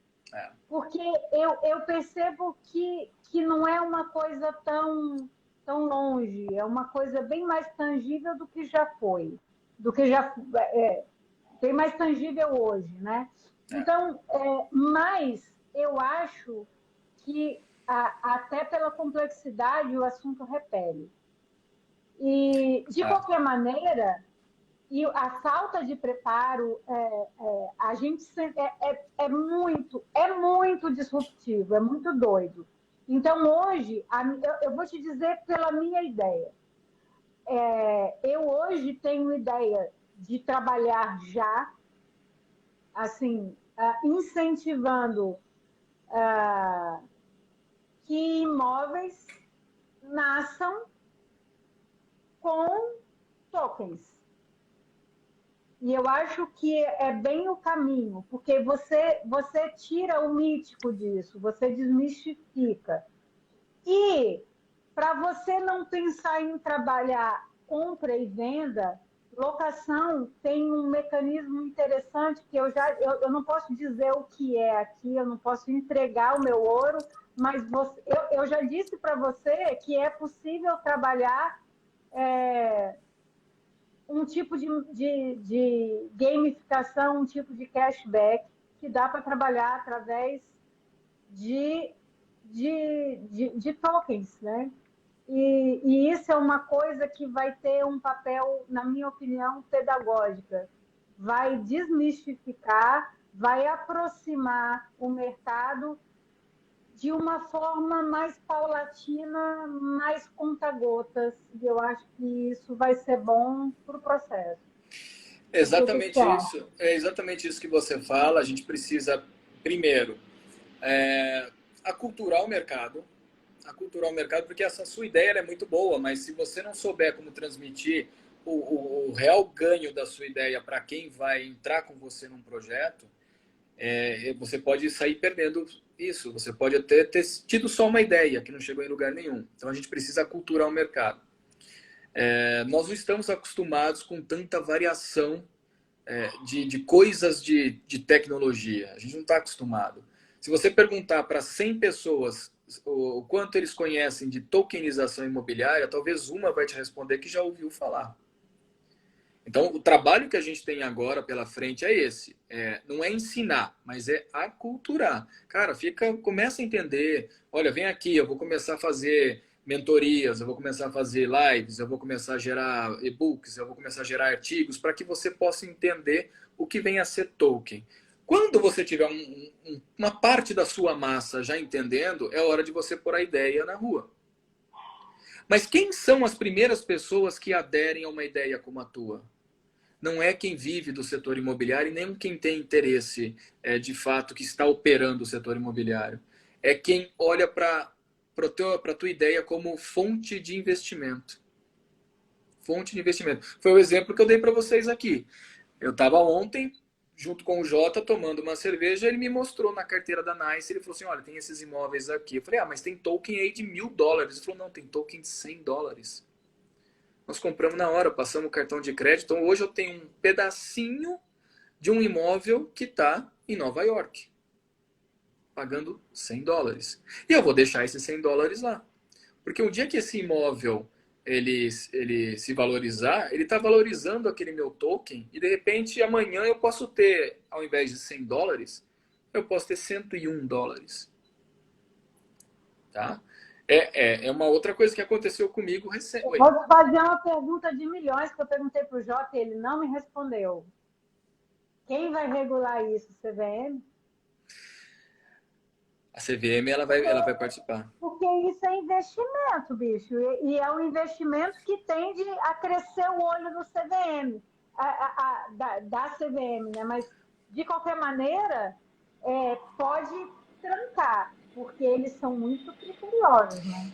Porque eu percebo que não é uma coisa tão longe, é uma coisa bem mais tangível do que já foi, do que já bem mais tangível hoje, né? Então, mas eu acho que até pela complexidade o assunto repele. E de qualquer maneira, e a falta de preparo, a gente é muito disruptivo, é muito doido. Então, hoje, eu vou te dizer pela minha ideia. eu hoje tenho ideia de trabalhar já, assim, incentivando que imóveis nasçam com tokens. E eu acho que é bem o caminho, porque você tira o mítico disso, você desmistifica. E para você não pensar em trabalhar compra e venda, locação tem um mecanismo interessante que eu não posso dizer o que é aqui, eu não posso entregar o meu ouro, mas eu já disse para você que é possível trabalhar um tipo de gamificação, um tipo de cashback que dá para trabalhar através de, de tokens, né? E isso é uma coisa que vai ter um papel, na minha opinião, pedagógica. Vai desmistificar, vai aproximar o mercado de uma forma mais paulatina, mais conta-gotas. E eu acho que isso vai ser bom para o processo. O que você Exatamente acha? isso. É exatamente isso que você fala. A gente precisa, primeiro, aculturar o mercado. Aculturar o mercado, porque essa sua ideia é muito boa, mas se você não souber como transmitir o real ganho da sua ideia para quem vai entrar com você num projeto, você pode sair perdendo isso. Você pode até ter tido só uma ideia que não chegou em lugar nenhum. Então a gente precisa aculturar o mercado. Nós não estamos acostumados com tanta variação de coisas de tecnologia. A gente não está acostumado. Se você perguntar para 100 pessoas o quanto eles conhecem de tokenização imobiliária, talvez uma vai te responder que já ouviu falar. Então, o trabalho que a gente tem agora pela frente é esse. Não é ensinar, mas é aculturar. Cara, começa a entender. Olha, vem aqui, eu vou começar a fazer mentorias, eu vou começar a fazer lives, eu vou começar a gerar e-books, eu vou começar a gerar artigos para que você possa entender o que vem a ser token. Quando você tiver uma parte da sua massa já entendendo, é hora de você pôr a ideia na rua. Mas quem são as primeiras pessoas que aderem a uma ideia como a tua? Não é quem vive do setor imobiliário e nem quem tem interesse de fato que está operando o setor imobiliário. É quem olha para a tua ideia como fonte de investimento. Fonte de investimento. Foi o exemplo que eu dei para vocês aqui. Eu estava ontem, junto com o Jota, tomando uma cerveja, ele me mostrou na carteira da Nice, ele falou assim, olha, tem esses imóveis aqui. Eu falei, mas tem token aí de $1.000. Ele falou, não, tem token de $100. Nós compramos na hora, passamos o cartão de crédito. Então hoje eu tenho um pedacinho de um imóvel que está em Nova York, pagando $100. E eu vou deixar esses $100 lá. Porque o dia que esse imóvel ele se valorizar, ele está valorizando aquele meu token e de repente amanhã eu posso ter, ao invés de $100, eu posso ter $101. Tá? É uma outra coisa que aconteceu comigo recentemente. Vou fazer uma pergunta de milhões que eu perguntei para o Jota e ele não me respondeu. Quem vai regular isso? CVM? A CVM ela vai participar. Porque isso é investimento, bicho. E é um investimento que tende a crescer o olho do CVM, da CVM, né? Mas, de qualquer maneira, pode trancar, porque eles são muito criteriosos, né?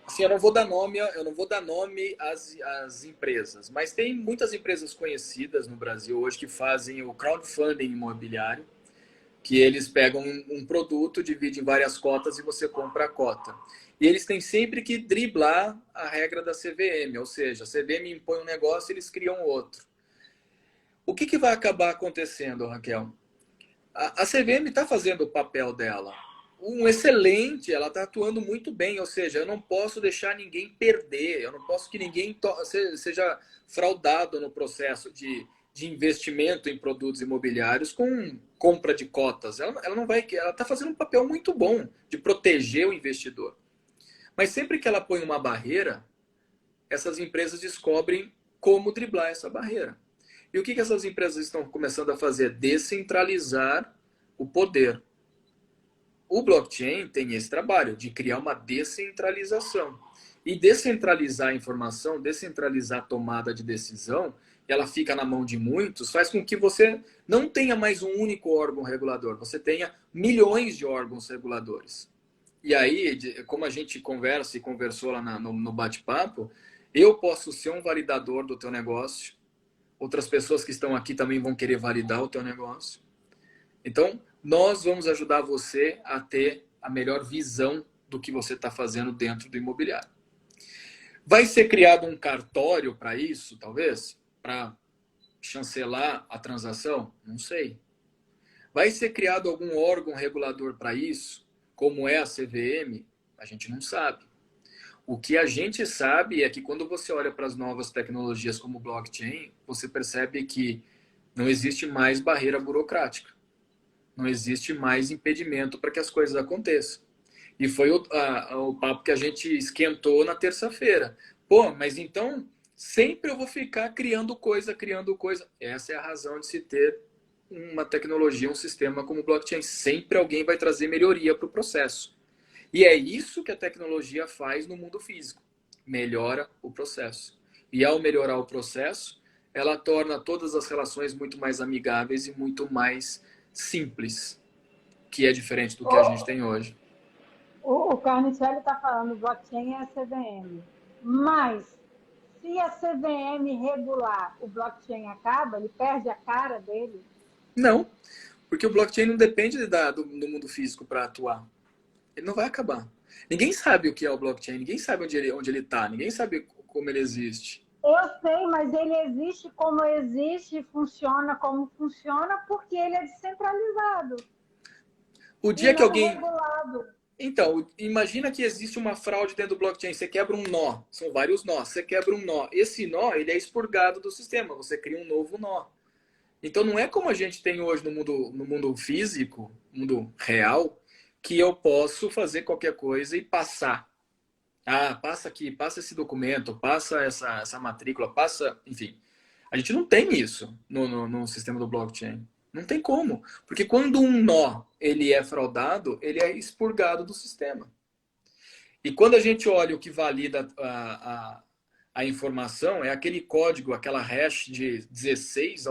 Assim, eu não vou dar nome às empresas, mas tem muitas empresas conhecidas no Brasil hoje que fazem o crowdfunding imobiliário, que eles pegam um produto, dividem em várias cotas e você compra a cota. E eles têm sempre que driblar a regra da CVM, ou seja, a CVM impõe um negócio e eles criam outro. O que vai acabar acontecendo, Raquel? A CVM está fazendo o papel dela. Ela está atuando muito bem, ou seja, eu não posso deixar ninguém perder, eu não posso que ninguém seja fraudado no processo de investimento em produtos imobiliários com compra de cotas. Ela não vai, ela está fazendo um papel muito bom de proteger o investidor. Mas sempre que ela põe uma barreira, essas empresas descobrem como driblar essa barreira. E o que essas empresas estão começando a fazer? Descentralizar o poder. O blockchain tem esse trabalho de criar uma descentralização. E descentralizar a informação, descentralizar a tomada de decisão, ela fica na mão de muitos, faz com que você não tenha mais um único órgão regulador, você tenha milhões de órgãos reguladores. E aí, como a gente conversa e conversou lá no bate-papo, eu posso ser um validador do teu negócio, outras pessoas que estão aqui também vão querer validar o teu negócio. Então, nós vamos ajudar você a ter a melhor visão do que você está fazendo dentro do imobiliário. Vai ser criado um cartório para isso, talvez? Para chancelar a transação? Não sei. Vai ser criado algum órgão regulador para isso, como é a CVM? A gente não sabe. O que a gente sabe é que quando você olha para as novas tecnologias como blockchain, você percebe que não existe mais barreira burocrática. Não existe mais impedimento para que as coisas aconteçam. E foi o papo que a gente esquentou na terça-feira. Pô, mas então sempre eu vou ficar criando coisa, criando coisa. Essa é a razão de se ter uma tecnologia, um sistema como blockchain. Sempre alguém vai trazer melhoria para o processo. E é isso que a tecnologia faz no mundo físico. Melhora o processo. E ao melhorar o processo, ela torna todas as relações muito mais amigáveis e muito mais simples, que é diferente do que a gente tem hoje. O Carnicelli está falando, blockchain é a CVM. Mas, se a CVM regular, o blockchain acaba, ele perde a cara dele? Não, porque o blockchain não depende do mundo físico para atuar. Ele não vai acabar. Ninguém sabe o que é o blockchain, ninguém sabe onde ele está, ninguém sabe como ele existe. Eu sei, mas ele existe, funciona como funciona, porque ele é descentralizado O e dia que não alguém... regulado. Então, imagina que existe uma fraude dentro do blockchain. Você quebra um nó. São vários nós. Você quebra um nó. Esse nó, ele é expurgado do sistema. Você cria um novo nó. Então, não é como a gente tem hoje no mundo físico, no mundo real, que eu posso fazer qualquer coisa e passar. Ah, passa aqui, passa esse documento, passa essa matrícula, passa... Enfim, a gente não tem isso no sistema do blockchain. Não tem como. Porque quando um nó ele é fraudado, ele é expurgado do sistema. E quando a gente olha o que valida a informação, é aquele código, aquela hash de 16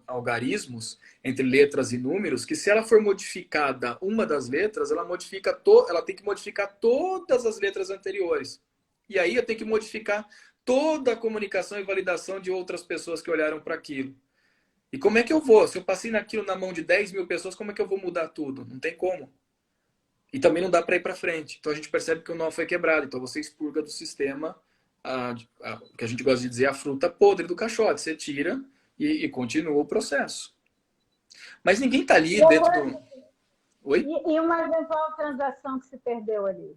algarismos entre letras e números, que se ela for modificada uma das letras, ela tem que modificar todas as letras anteriores. E aí eu tenho que modificar toda a comunicação e validação de outras pessoas que olharam para aquilo. E como é que eu vou? Se eu passei naquilo na mão de 10 mil pessoas, como é que eu vou mudar tudo? Não tem como. E também não dá para ir para frente. Então a gente percebe que o nó foi quebrado. Então você expurga do sistema o que a gente gosta de dizer, a fruta podre do caixote. Você tira e continua o processo. Mas ninguém está ali dentro do... Oi? E uma eventual transação que se perdeu ali?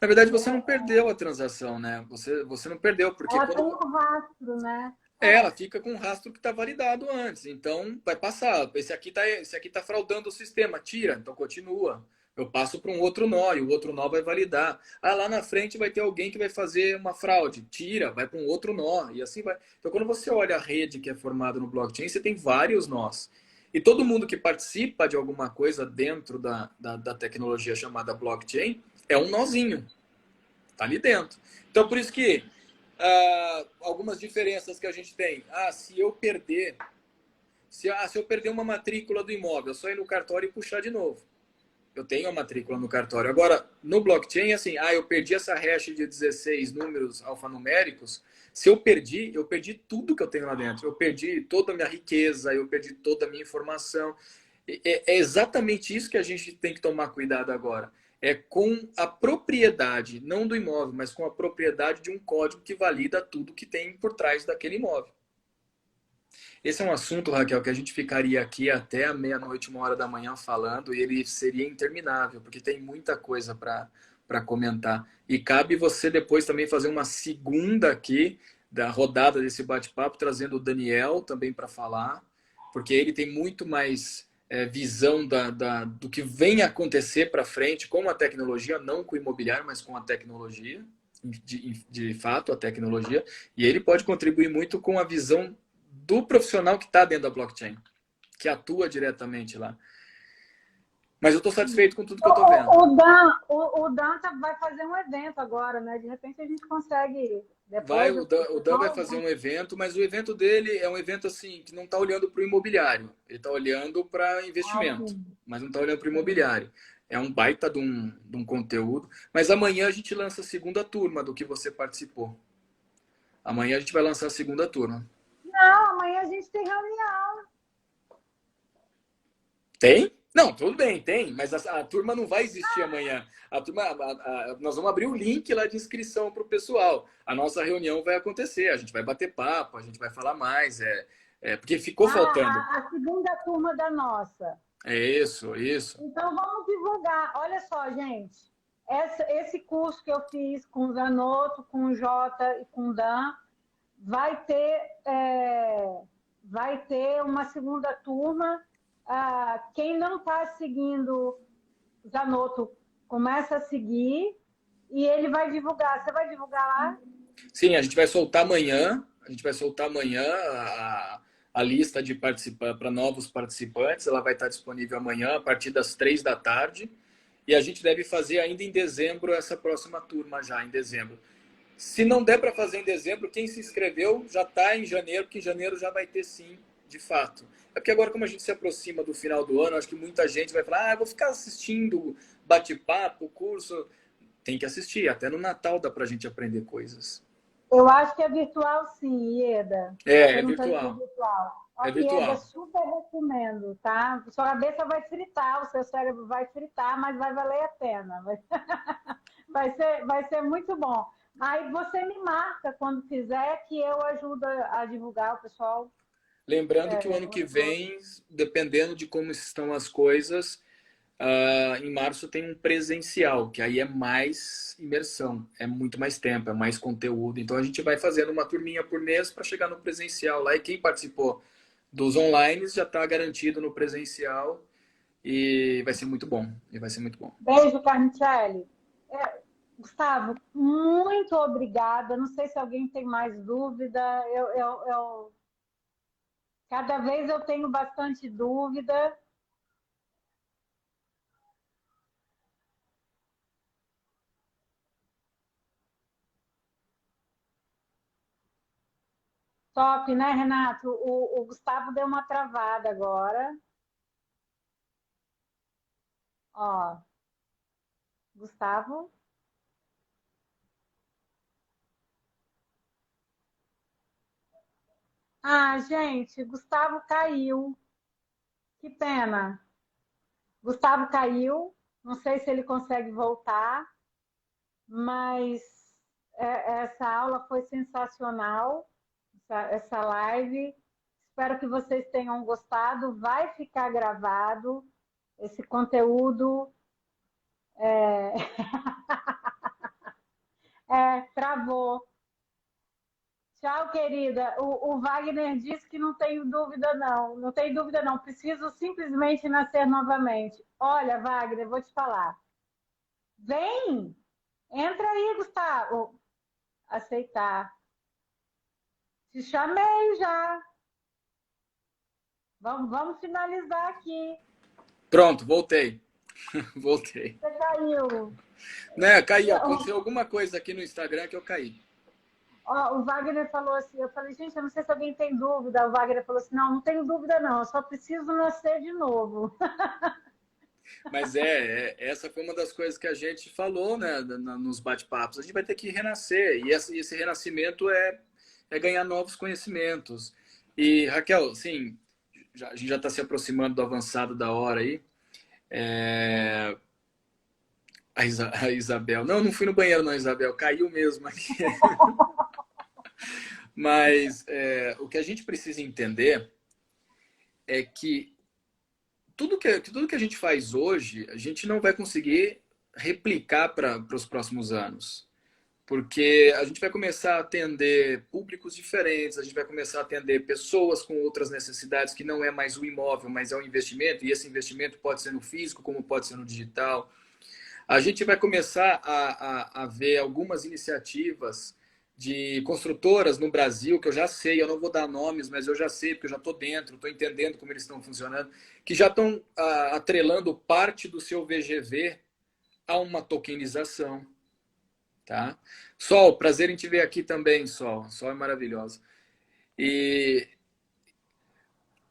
Na verdade, você não perdeu a transação, né? Você não perdeu, porque Ela quando... tem um rastro, né? Ela fica com um rastro que está validado antes. Então, vai passar. Esse aqui tá fraudando o sistema. Tira, então continua. Eu passo para um outro nó e o outro nó vai validar. Ah, lá na frente vai ter alguém que vai fazer uma fraude. Tira, vai para um outro nó e assim vai. Então, quando você olha a rede que é formada no blockchain, você tem vários nós. E todo mundo que participa de alguma coisa dentro da tecnologia chamada blockchain é um nozinho. Tá ali dentro. Então, por isso que algumas diferenças que a gente tem. Se eu perder uma matrícula do imóvel, é só ir no cartório e puxar de novo. Eu tenho a matrícula no cartório. Agora, no blockchain, assim, eu perdi essa hash de 16 números alfanuméricos. Se eu perdi tudo que eu tenho lá dentro. Eu perdi toda a minha riqueza, eu perdi toda a minha informação. É exatamente isso que a gente tem que tomar cuidado agora. É com a propriedade, não do imóvel, mas com a propriedade de um código que valida tudo que tem por trás daquele imóvel. Esse é um assunto, Raquel, que a gente ficaria aqui até a meia-noite, 1h da manhã falando, e ele seria interminável, porque tem muita coisa para comentar. E cabe você depois também fazer uma segunda aqui da rodada desse bate-papo, trazendo o Daniel também para falar, porque ele tem muito mais visão do que vem acontecer para frente com a tecnologia, não com o imobiliário, mas com a tecnologia, de fato, a tecnologia, e ele pode contribuir muito com a visão do profissional que está dentro da blockchain, que atua diretamente lá. Mas eu estou satisfeito com tudo que eu estou vendo. O Dan vai fazer um evento agora, né? De repente a gente consegue Vai, depois. O Dan vai fazer um evento, mas o evento dele é um evento assim que não está olhando para o imobiliário, ele está olhando para Ah, investimento, sim. mas não está olhando para o Sim. imobiliário. É um baita de um conteúdo. Mas amanhã a gente lança a segunda turma do que você participou. Amanhã a gente vai lançar a segunda turma. Não, amanhã a gente tem reunião. Tem? Não, tudo bem, tem, mas a turma não vai existir amanhã. A turma, nós vamos abrir o link lá de inscrição para o pessoal. A nossa reunião vai acontecer, a gente vai bater papo, a gente vai falar mais. Porque ficou faltando. A segunda turma da nossa. É isso, isso. Então vamos divulgar. Olha só, gente. Esse curso que eu fiz com o Zanotto, com o Jota e com o Dan, vai ter, vai ter uma segunda turma. Quem não está seguindo Zanotto, começa a seguir e ele vai divulgar. Você vai divulgar lá? Sim, a gente vai soltar amanhã. A gente vai soltar amanhã a lista de para novos participantes. Ela vai estar disponível amanhã a partir das 3 da tarde. E a gente deve fazer ainda em dezembro essa próxima turma já em dezembro. Se não der para fazer em dezembro, quem se inscreveu já está em janeiro, porque em janeiro já vai ter sim, de fato. É porque agora, como a gente se aproxima do final do ano, acho que muita gente vai falar: eu vou ficar assistindo bate-papo, curso. Tem que assistir, até no Natal dá para a gente aprender coisas. Eu acho que é virtual, sim, Ieda. Está É perguntando se é virtual. virtual. Ó, É Ieda, virtual. super recomendo, tá? Sua cabeça vai fritar, o seu cérebro vai fritar, mas vai valer a pena. Vai ser muito bom. Aí você me marca quando quiser que eu ajudo a divulgar o pessoal. Lembrando que o ano que vem, dependendo de como estão as coisas, em março tem um presencial, que aí é mais imersão, é muito mais tempo, é mais conteúdo. Então a gente vai fazendo uma turminha por mês para chegar no presencial lá. E quem participou dos online já está garantido no presencial e vai ser muito bom. E vai ser muito bom. Beijo, Carnicelli. Gustavo, muito obrigada. Não sei se alguém tem mais dúvida. Cada vez eu tenho bastante dúvida. Top, né, Renato? O Gustavo deu uma travada agora. Ó, Gustavo. Ah, gente, Gustavo caiu. Que pena. Gustavo caiu. Não sei se ele consegue voltar, mas essa aula foi sensacional, essa live. Espero que vocês tenham gostado. Vai ficar gravado esse conteúdo. Travou. Tchau, querida. O Wagner disse que não tenho dúvida, não. Não tem dúvida, não. Preciso simplesmente nascer novamente. Olha, Wagner, vou te falar. Vem! Entra aí, Gustavo. Aceitar. Te chamei já. Vamos finalizar aqui. Pronto, voltei. Voltei. Você caiu. Né, caí. Aconteceu alguma coisa aqui no Instagram que eu caí. Ó, o Wagner falou assim, eu falei, gente, eu não sei se alguém tem dúvida. O Wagner falou assim, não tenho dúvida não, eu só preciso nascer de novo. Mas essa foi uma das coisas que a gente falou, né, nos bate-papos. A gente vai ter que renascer, e esse renascimento é ganhar novos conhecimentos. E, Raquel, sim, a gente já está se aproximando do avançado da hora aí. É, a Isabel. Não fui no banheiro, não, Isabel. Caiu mesmo aqui. Mas o que a gente precisa entender é que tudo que a gente faz hoje, a gente não vai conseguir replicar para os próximos anos. Porque a gente vai começar a atender públicos diferentes, a gente vai começar a atender pessoas com outras necessidades, que não é mais o imóvel, mas é o investimento, e esse investimento pode ser no físico, como pode ser no digital. A gente vai começar a ver algumas iniciativas de construtoras no Brasil, que eu já sei, eu não vou dar nomes, mas eu já sei, porque eu já estou dentro, estou entendendo como eles estão funcionando, que já estão atrelando parte do seu VGV a uma tokenização. Tá? Sol, prazer em te ver aqui também, Sol. Sol é maravilhosa. E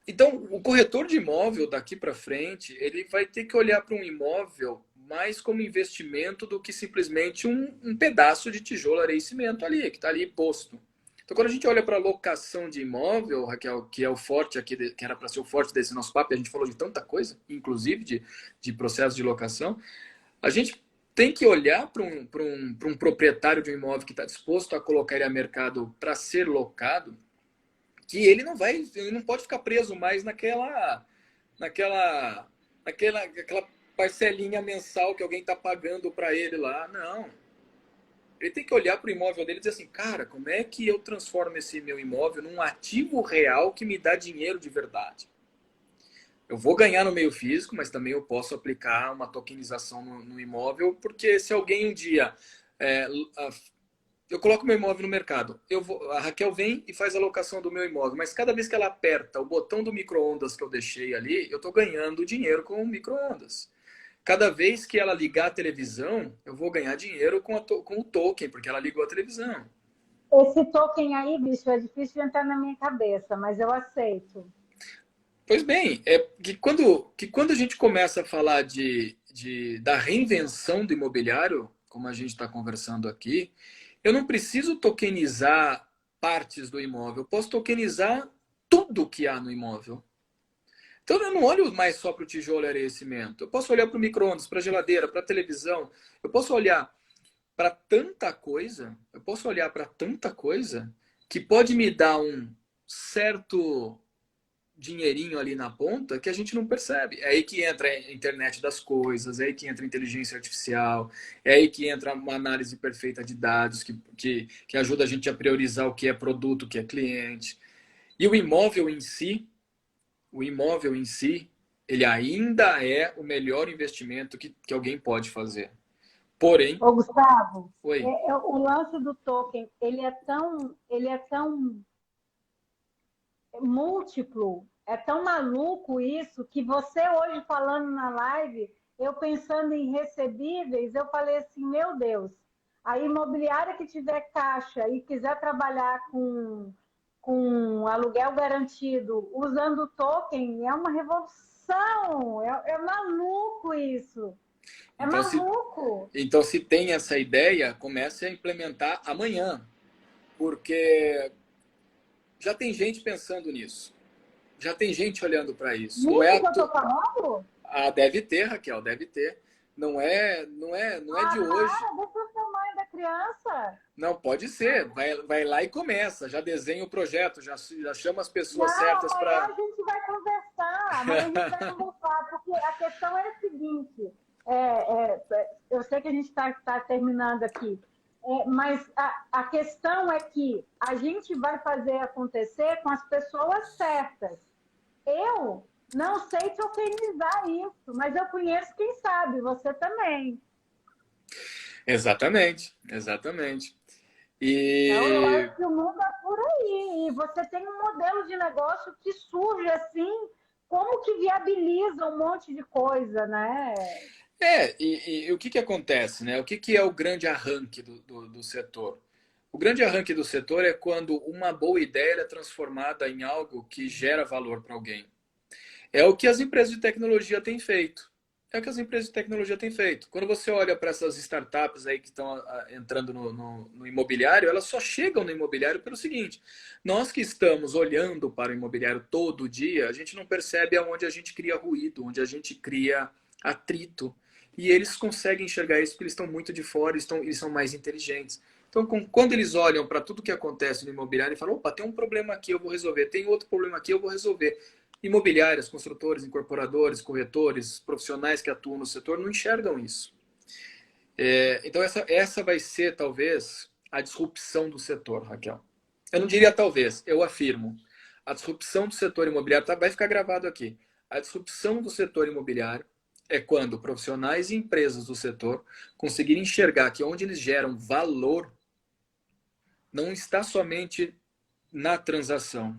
então, o corretor de imóvel daqui para frente, ele vai ter que olhar para um imóvel mais como investimento do que simplesmente um pedaço de tijolo, areia e cimento ali, que está ali posto. Então, quando a gente olha para a locação de imóvel, Raquel, que é o forte aqui, que era para ser o forte desse nosso papo, e a gente falou de tanta coisa, inclusive de processo de locação, a gente tem que olhar para um proprietário de um imóvel que está disposto a colocar ele a mercado para ser locado, que ele não pode ficar preso mais naquela, aquela parcelinha mensal que alguém está pagando para ele lá. Não. Ele tem que olhar para o imóvel dele e dizer assim, cara, como é que eu transformo esse meu imóvel num ativo real que me dá dinheiro de verdade? Eu vou ganhar no meio físico, mas também eu posso aplicar uma tokenização no imóvel, porque se alguém um dia é, eu coloco meu imóvel no mercado, a Raquel vem e faz a locação do meu imóvel, mas cada vez que ela aperta o botão do micro-ondas que eu deixei ali, eu estou ganhando dinheiro com o micro-ondas. Cada vez que ela ligar a televisão, eu vou ganhar dinheiro com o token, porque ela ligou a televisão. Esse token aí, bicho, é difícil de entrar na minha cabeça, mas eu aceito. Pois bem, é que quando a gente começa a falar da reinvenção do imobiliário, como a gente está conversando aqui, eu não preciso tokenizar partes do imóvel, eu posso tokenizar tudo que há no imóvel. Então eu não olho mais só para o tijolo, areia e cimento. Eu posso olhar para o micro-ondas, para a geladeira, para a televisão. Eu posso olhar para tanta coisa, que pode me dar um certo dinheirinho ali na ponta que a gente não percebe. É aí que entra a internet das coisas, é aí que entra a inteligência artificial, é aí que entra uma análise perfeita de dados que ajuda a gente a priorizar o que é produto, o que é cliente. E o imóvel em si, ele ainda é o melhor investimento que alguém pode fazer. Porém, Ô, Gustavo, oi. o lance do token, ele é tão múltiplo, é tão maluco isso, que você hoje falando na live, eu pensando em recebíveis, eu falei assim, meu Deus, a imobiliária que tiver caixa e quiser trabalhar com aluguel garantido usando token, é uma revolução, é maluco isso, é Então, se, maluco. então, se tem essa ideia, comece a implementar amanhã, porque já tem gente pensando nisso. Já tem gente olhando para isso. Não é Nisso que eu estou falando? deve ter, Raquel, deve ter. Não é de Ah, hoje. para, deixa o tamanho da criança. Não, pode ser. Vai lá e começa. Já desenha o projeto, já chama as pessoas Não, certas amanhã para. a gente vai conversar. Amanhã a gente vai conversar, porque a questão é a seguinte: eu sei que a gente está terminando aqui, mas a questão é que a gente vai fazer acontecer com as pessoas certas. Eu não sei tokenizar isso, mas eu conheço quem sabe, você também. Exatamente, exatamente. Então, eu E acho que o mundo é por aí. E você tem um modelo de negócio que surge assim, como que viabiliza um monte de coisa, né? e o que acontece, né? O que é o grande arranque do setor? O grande arranque do setor é quando uma boa ideia é transformada em algo que gera valor para alguém. É o que as empresas de tecnologia têm feito. É o que as empresas de tecnologia têm feito. Quando você olha para essas startups aí que estão entrando no imobiliário, elas só chegam no imobiliário pelo seguinte: nós que estamos olhando para o imobiliário todo dia, a gente não percebe aonde a gente cria ruído, onde a gente cria atrito. E eles conseguem enxergar isso porque eles estão muito de fora, eles são mais inteligentes. Então, quando eles olham para tudo que acontece no imobiliário e falam: opa, tem um problema aqui, eu vou resolver, tem outro problema aqui, eu vou resolver. Imobiliárias, construtores, incorporadores, corretores, profissionais que atuam no setor não enxergam isso. Então, essa vai ser, talvez, a disrupção do setor, Raquel. Eu não diria talvez, eu afirmo. A disrupção do setor imobiliário, vai ficar gravado aqui. A disrupção do setor imobiliário é quando profissionais e empresas do setor conseguirem enxergar que onde eles geram valor, não está somente na transação,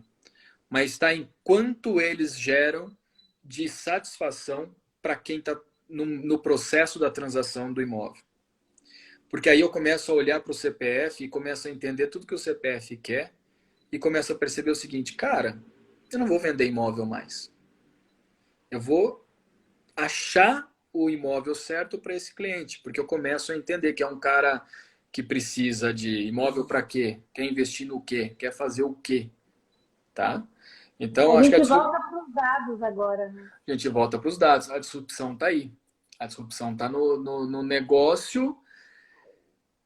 mas está em quanto eles geram de satisfação para quem está no processo da transação do imóvel. Porque aí eu começo a olhar para o CPF e começo a entender tudo que o CPF quer e começo a perceber o seguinte, cara, eu não vou vender imóvel mais. Eu vou achar o imóvel certo para esse cliente, porque eu começo a entender que é um cara que precisa de imóvel para quê? Quer investir no quê? Quer fazer o quê? Tá? Então, A acho que gente volta para os dados agora, né? a gente volta para os dados. A disrupção está aí. A disrupção está no negócio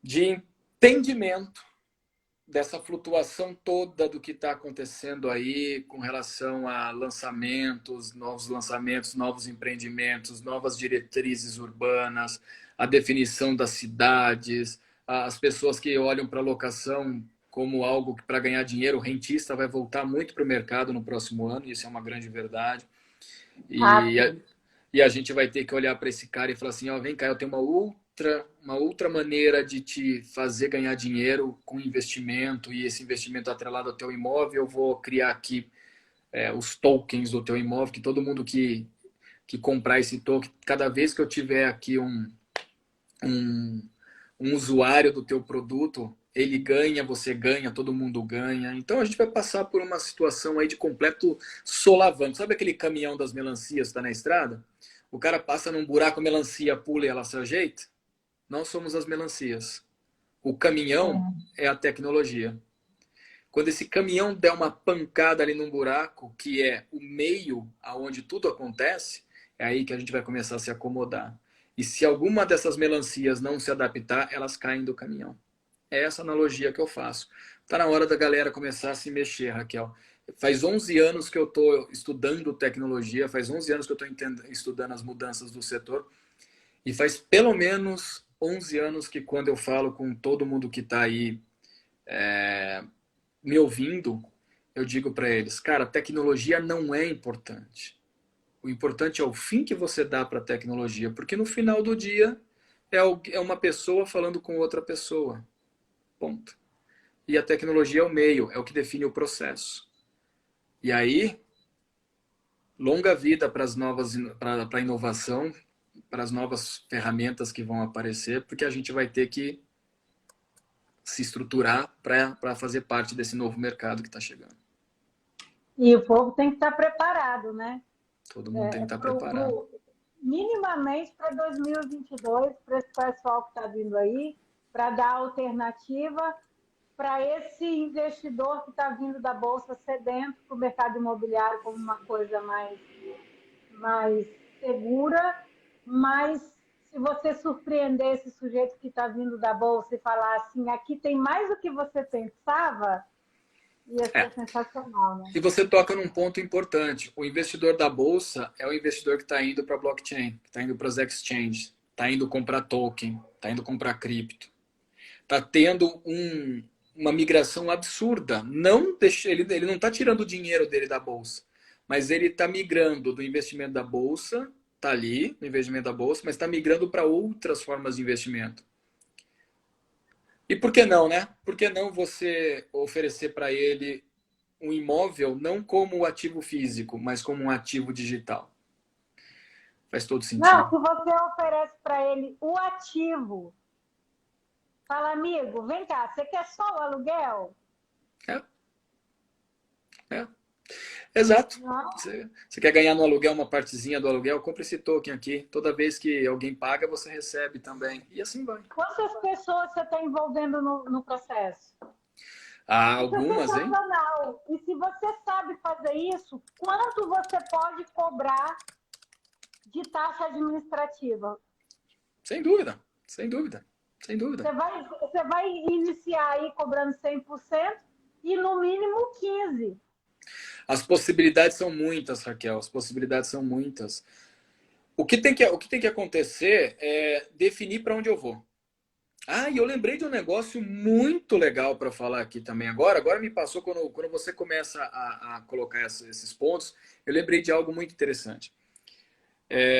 de entendimento dessa flutuação toda do que está acontecendo aí com relação a lançamentos, novos empreendimentos, novas diretrizes urbanas, a definição das cidades, as pessoas que olham para a locação como algo que para ganhar dinheiro, o rentista vai voltar muito para o mercado no próximo ano, e isso é uma grande verdade. E Rápido. e a gente vai ter que olhar para esse cara e falar assim, ó, vem cá, eu tenho uma outra maneira de te fazer ganhar dinheiro com investimento, e esse investimento atrelado ao teu imóvel, eu vou criar aqui os tokens do teu imóvel, que todo mundo que comprar esse token, cada vez que eu tiver aqui um, um usuário do teu produto, ele ganha, você ganha, todo mundo ganha. Então a gente vai passar por uma situação aí de completo solavanco. Sabe aquele caminhão das melancias que está na estrada? O cara passa num buraco, a melancia pula e ela se ajeita? Nós somos as melancias. O caminhão é a tecnologia. Quando esse caminhão der uma pancada ali num buraco, que é o meio aonde tudo acontece, é aí que a gente vai começar a se acomodar. E se alguma dessas melancias não se adaptar, elas caem do caminhão. É essa analogia que eu faço. Tá na hora da galera começar a se mexer, Raquel. Faz 11 anos que eu estou estudando tecnologia, faz 11 anos que eu estou estudando as mudanças do setor, e faz pelo menos 11 anos que quando eu falo com todo mundo que está aí me ouvindo, eu digo para eles, cara, tecnologia não é importante. O importante é o fim que você dá para a tecnologia, porque no final do dia é uma pessoa falando com outra pessoa. Ponto. E a tecnologia é o meio, é o que define o processo. E aí, longa vida para a inovação, para as novas ferramentas que vão aparecer, porque a gente vai ter que se estruturar para fazer parte desse novo mercado que está chegando. E o povo tem que estar preparado, né? Todo mundo tem que estar preparado. Minimamente para 2022, para esse pessoal que está vindo aí, para dar alternativa para esse investidor que está vindo da Bolsa sedento para o mercado imobiliário como uma coisa mais segura, mas se você surpreender esse sujeito que está vindo da Bolsa e falar assim, aqui tem mais do que você pensava, ia ser sensacional, né? E você toca num ponto importante. O investidor da Bolsa é o investidor que está indo para a blockchain, que está indo para as exchanges, está indo comprar token, está indo comprar cripto. Está tendo uma migração absurda. Ele não está tirando o dinheiro dele da Bolsa, mas ele está migrando do investimento da Bolsa, está ali no investimento da Bolsa, mas está migrando para outras formas de investimento. E por que não, né? Por que não você oferecer para ele um imóvel não como ativo físico, mas como um ativo digital? Faz todo sentido. Não, se você oferece para ele o ativo, fala, amigo, vem cá, você quer só o aluguel? Exato. Você quer ganhar no aluguel uma partezinha do aluguel? Compre esse token aqui. Toda vez que alguém paga, você recebe também. E assim vai. Quantas pessoas você está envolvendo no processo? Algumas, hein? E se você sabe fazer isso, quanto você pode cobrar de taxa administrativa? Sem dúvida, sem dúvida, sem dúvida. Você vai iniciar aí cobrando 100% e no mínimo 15%. As possibilidades são muitas, Raquel. As possibilidades são muitas. O que tem que acontecer é definir para onde eu vou. E eu lembrei de um negócio muito legal para falar aqui também agora. Agora me passou quando você começa a colocar esses pontos, eu lembrei de algo muito interessante.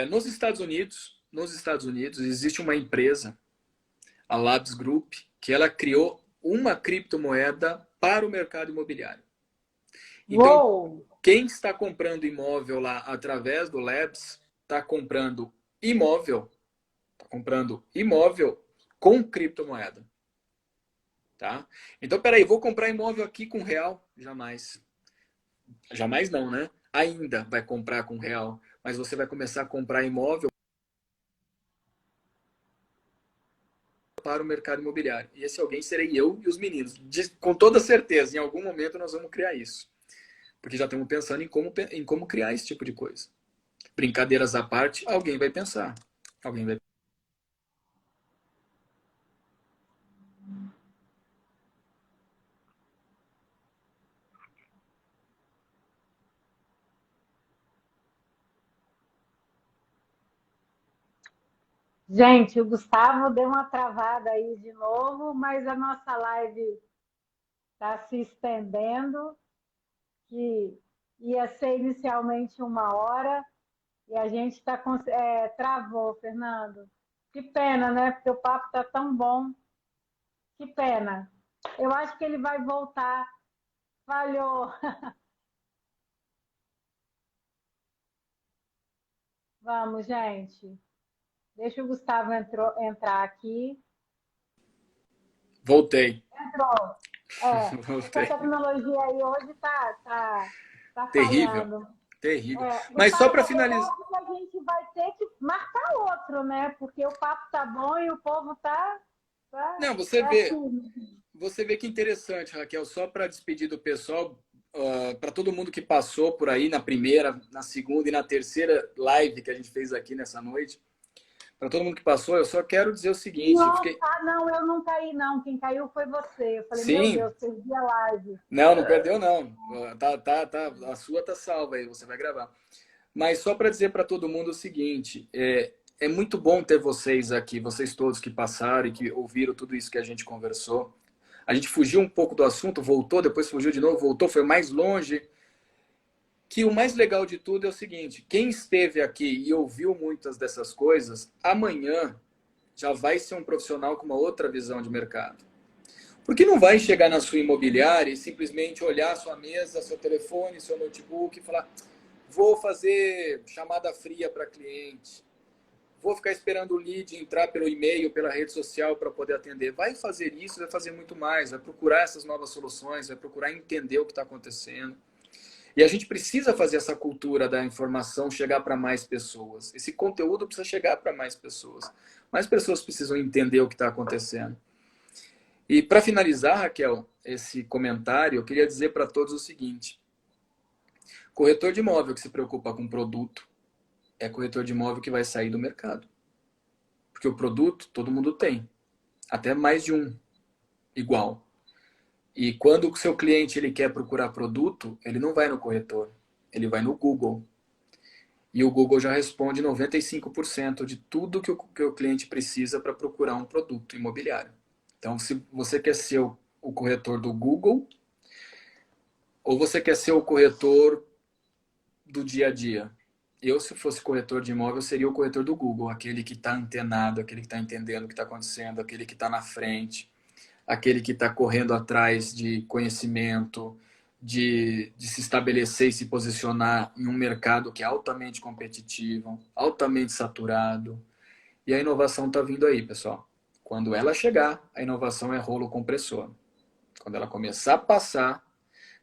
Nos Estados Unidos existe uma empresa, a Labs Group, que ela criou uma criptomoeda para o mercado imobiliário. Então, Uou! quem está comprando imóvel lá através do Labs está comprando imóvel com criptomoeda, tá? Então, peraí, vou comprar imóvel aqui com real? Jamais. Jamais não, né? Ainda vai comprar com real, mas você vai começar a comprar imóvel para o mercado imobiliário. E esse alguém serei eu e os meninos. Com toda certeza, em algum momento nós vamos criar isso. Porque já estamos pensando em como criar esse tipo de coisa. Brincadeiras à parte, alguém vai pensar. Alguém vai. Gente, o Gustavo deu uma travada aí de novo, mas a nossa live está se estendendo, que ia ser inicialmente 1 hora, e a gente está travou, Fernando. Que pena, né? Porque o papo está tão bom. Que pena. Eu acho que ele vai voltar. Falhou. Vamos, gente. Deixa o Gustavo entrar aqui. Voltei. Entrou. Essa Voltei. tecnologia aí hoje tá Terrível. falhando. Terrível. Mas só Gustavo, para eu finalizar. acho que a gente vai ter que marcar outro, né? Porque o papo tá bom e o povo Não, assim. você vê que interessante, Raquel, só para despedir do pessoal, para todo mundo que passou por aí na primeira, na segunda e na terceira live que a gente fez aqui nessa noite, para todo mundo que passou, eu só quero dizer o seguinte, eu Nossa, fiquei, não, eu não caí, não. Quem caiu foi você. Eu falei, meu sim, Deus, perdi a live. não, não perdeu não, a sua tá salva aí, você vai gravar. Mas só para dizer para todo mundo o seguinte, é muito bom ter vocês aqui, vocês todos que passaram e que ouviram tudo isso que a gente conversou. A gente fugiu um pouco do assunto, voltou, depois fugiu de novo, voltou, foi mais longe. Que o mais legal de tudo é o seguinte: quem esteve aqui e ouviu muitas dessas coisas, amanhã já vai ser um profissional com uma outra visão de mercado. Porque não vai chegar na sua imobiliária e simplesmente olhar sua mesa, seu telefone, seu notebook e falar: vou fazer chamada fria para cliente, vou ficar esperando o lead entrar pelo e-mail, pela rede social para poder atender. Vai fazer isso, vai fazer muito mais, vai procurar essas novas soluções, vai procurar entender o que está acontecendo. E a gente precisa fazer essa cultura da informação chegar para mais pessoas. Esse conteúdo precisa chegar para mais pessoas. Mais pessoas precisam entender o que está acontecendo. E para finalizar, Raquel, esse comentário, eu queria dizer para todos o seguinte: corretor de imóvel que se preocupa com produto é corretor de imóvel que vai sair do mercado. Porque o produto todo mundo tem, até mais de um igual. E quando o seu cliente ele quer procurar produto, ele não vai no corretor, ele vai no Google. E o Google já responde 95% de tudo que o cliente precisa para procurar um produto imobiliário. Então, se você quer ser o corretor do Google, ou você quer ser o corretor do dia a dia? Eu, se fosse corretor de imóvel, seria o corretor do Google, aquele que está antenado, aquele que está entendendo o que está acontecendo, aquele que está na frente, aquele que está correndo atrás de conhecimento, de se estabelecer e se posicionar em um mercado que é altamente competitivo, altamente saturado. E a inovação está vindo aí, pessoal. Quando ela chegar, a inovação é rolo compressor. Quando ela começar a passar,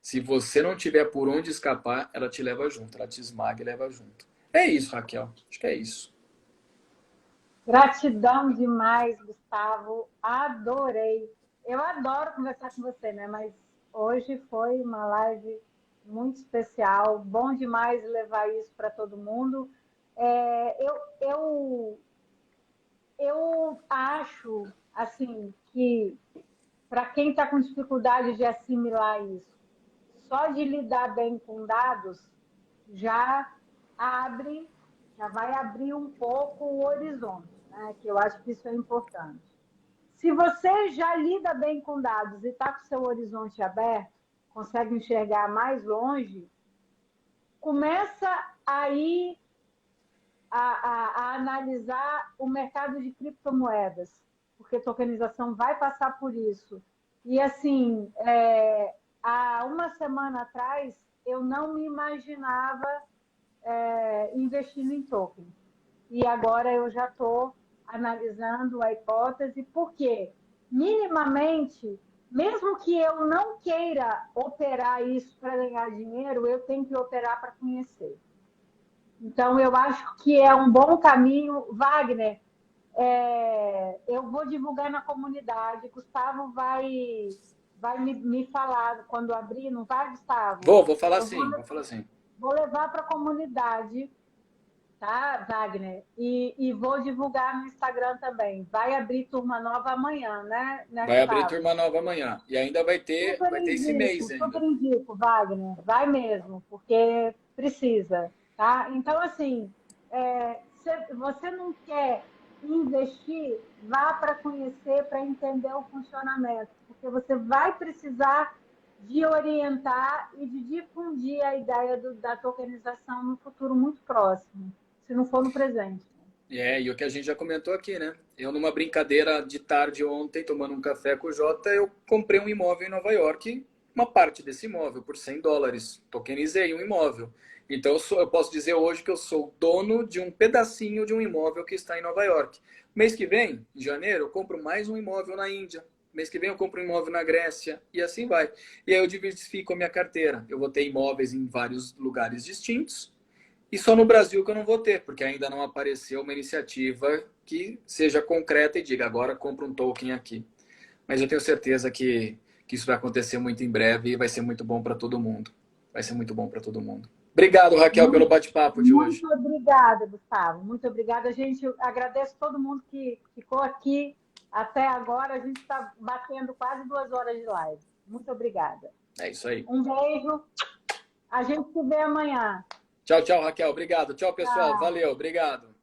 se você não tiver por onde escapar, ela te leva junto, ela te esmaga e leva junto. É isso, Raquel. Acho que é isso. Gratidão demais, Gustavo. Adorei. Eu adoro conversar com você, né? Mas hoje foi uma live muito especial. Bom demais levar isso para todo mundo. Eu acho assim que para quem está com dificuldade de assimilar isso, só de lidar bem com dados já abre, já vai abrir um pouco o horizonte, né? Que eu acho que isso é importante. Se você já lida bem com dados e está com seu horizonte aberto, consegue enxergar mais longe, começa aí a analisar o mercado de criptomoedas, porque a tokenização vai passar por isso. E assim, há uma semana atrás, eu não me imaginava investindo em token. E agora eu já estou analisando a hipótese, porque minimamente, mesmo que eu não queira operar isso para ganhar dinheiro, eu tenho que operar para conhecer. Então, eu acho que é um bom caminho. Wagner, eu vou divulgar na comunidade. Gustavo vai me falar quando abrir, não vai, Gustavo? Vou falar Eu sim, vou falar sim. vou levar para a comunidade, tá, Wagner? E vou divulgar no Instagram também. Vai abrir turma nova amanhã, né, Vai abrir Gustavo? turma nova amanhã. E ainda vai ter esse mês Super ainda. indico, Wagner. Vai mesmo, porque precisa, tá? Então, assim, se você não quer investir, vá para conhecer, para entender o funcionamento, porque você vai precisar de orientar e de difundir a ideia da tokenização no futuro muito próximo, se não for no presente. E o que a gente já comentou aqui, né? Eu, numa brincadeira de tarde ontem, tomando um café com o Jota, eu comprei um imóvel em Nova York, uma parte desse imóvel, por US$ 100. Tokenizei um imóvel. Então, eu posso dizer hoje que eu sou dono de um pedacinho de um imóvel que está em Nova York. Mês que vem, em janeiro, eu compro mais um imóvel na Índia. Mês que vem eu compro um imóvel na Grécia e assim vai. E aí eu diversifico a minha carteira. Eu vou ter imóveis em vários lugares distintos. E só no Brasil que eu não vou ter, porque ainda não apareceu uma iniciativa que seja concreta e diga agora compra um token aqui. Mas eu tenho certeza que isso vai acontecer muito em breve e vai ser muito bom para todo mundo. Vai ser muito bom para todo mundo. Obrigado, Raquel, pelo Muito, bate-papo de hoje. muito obrigada, Gustavo. Muito obrigada. A gente agradece todo mundo que ficou aqui até agora. A gente está batendo quase 2 horas de live. Muito obrigada. É isso aí. Um beijo. A gente se vê amanhã. Tchau, tchau, Raquel. Obrigado. Tchau, pessoal. Tchau. Valeu. Obrigado.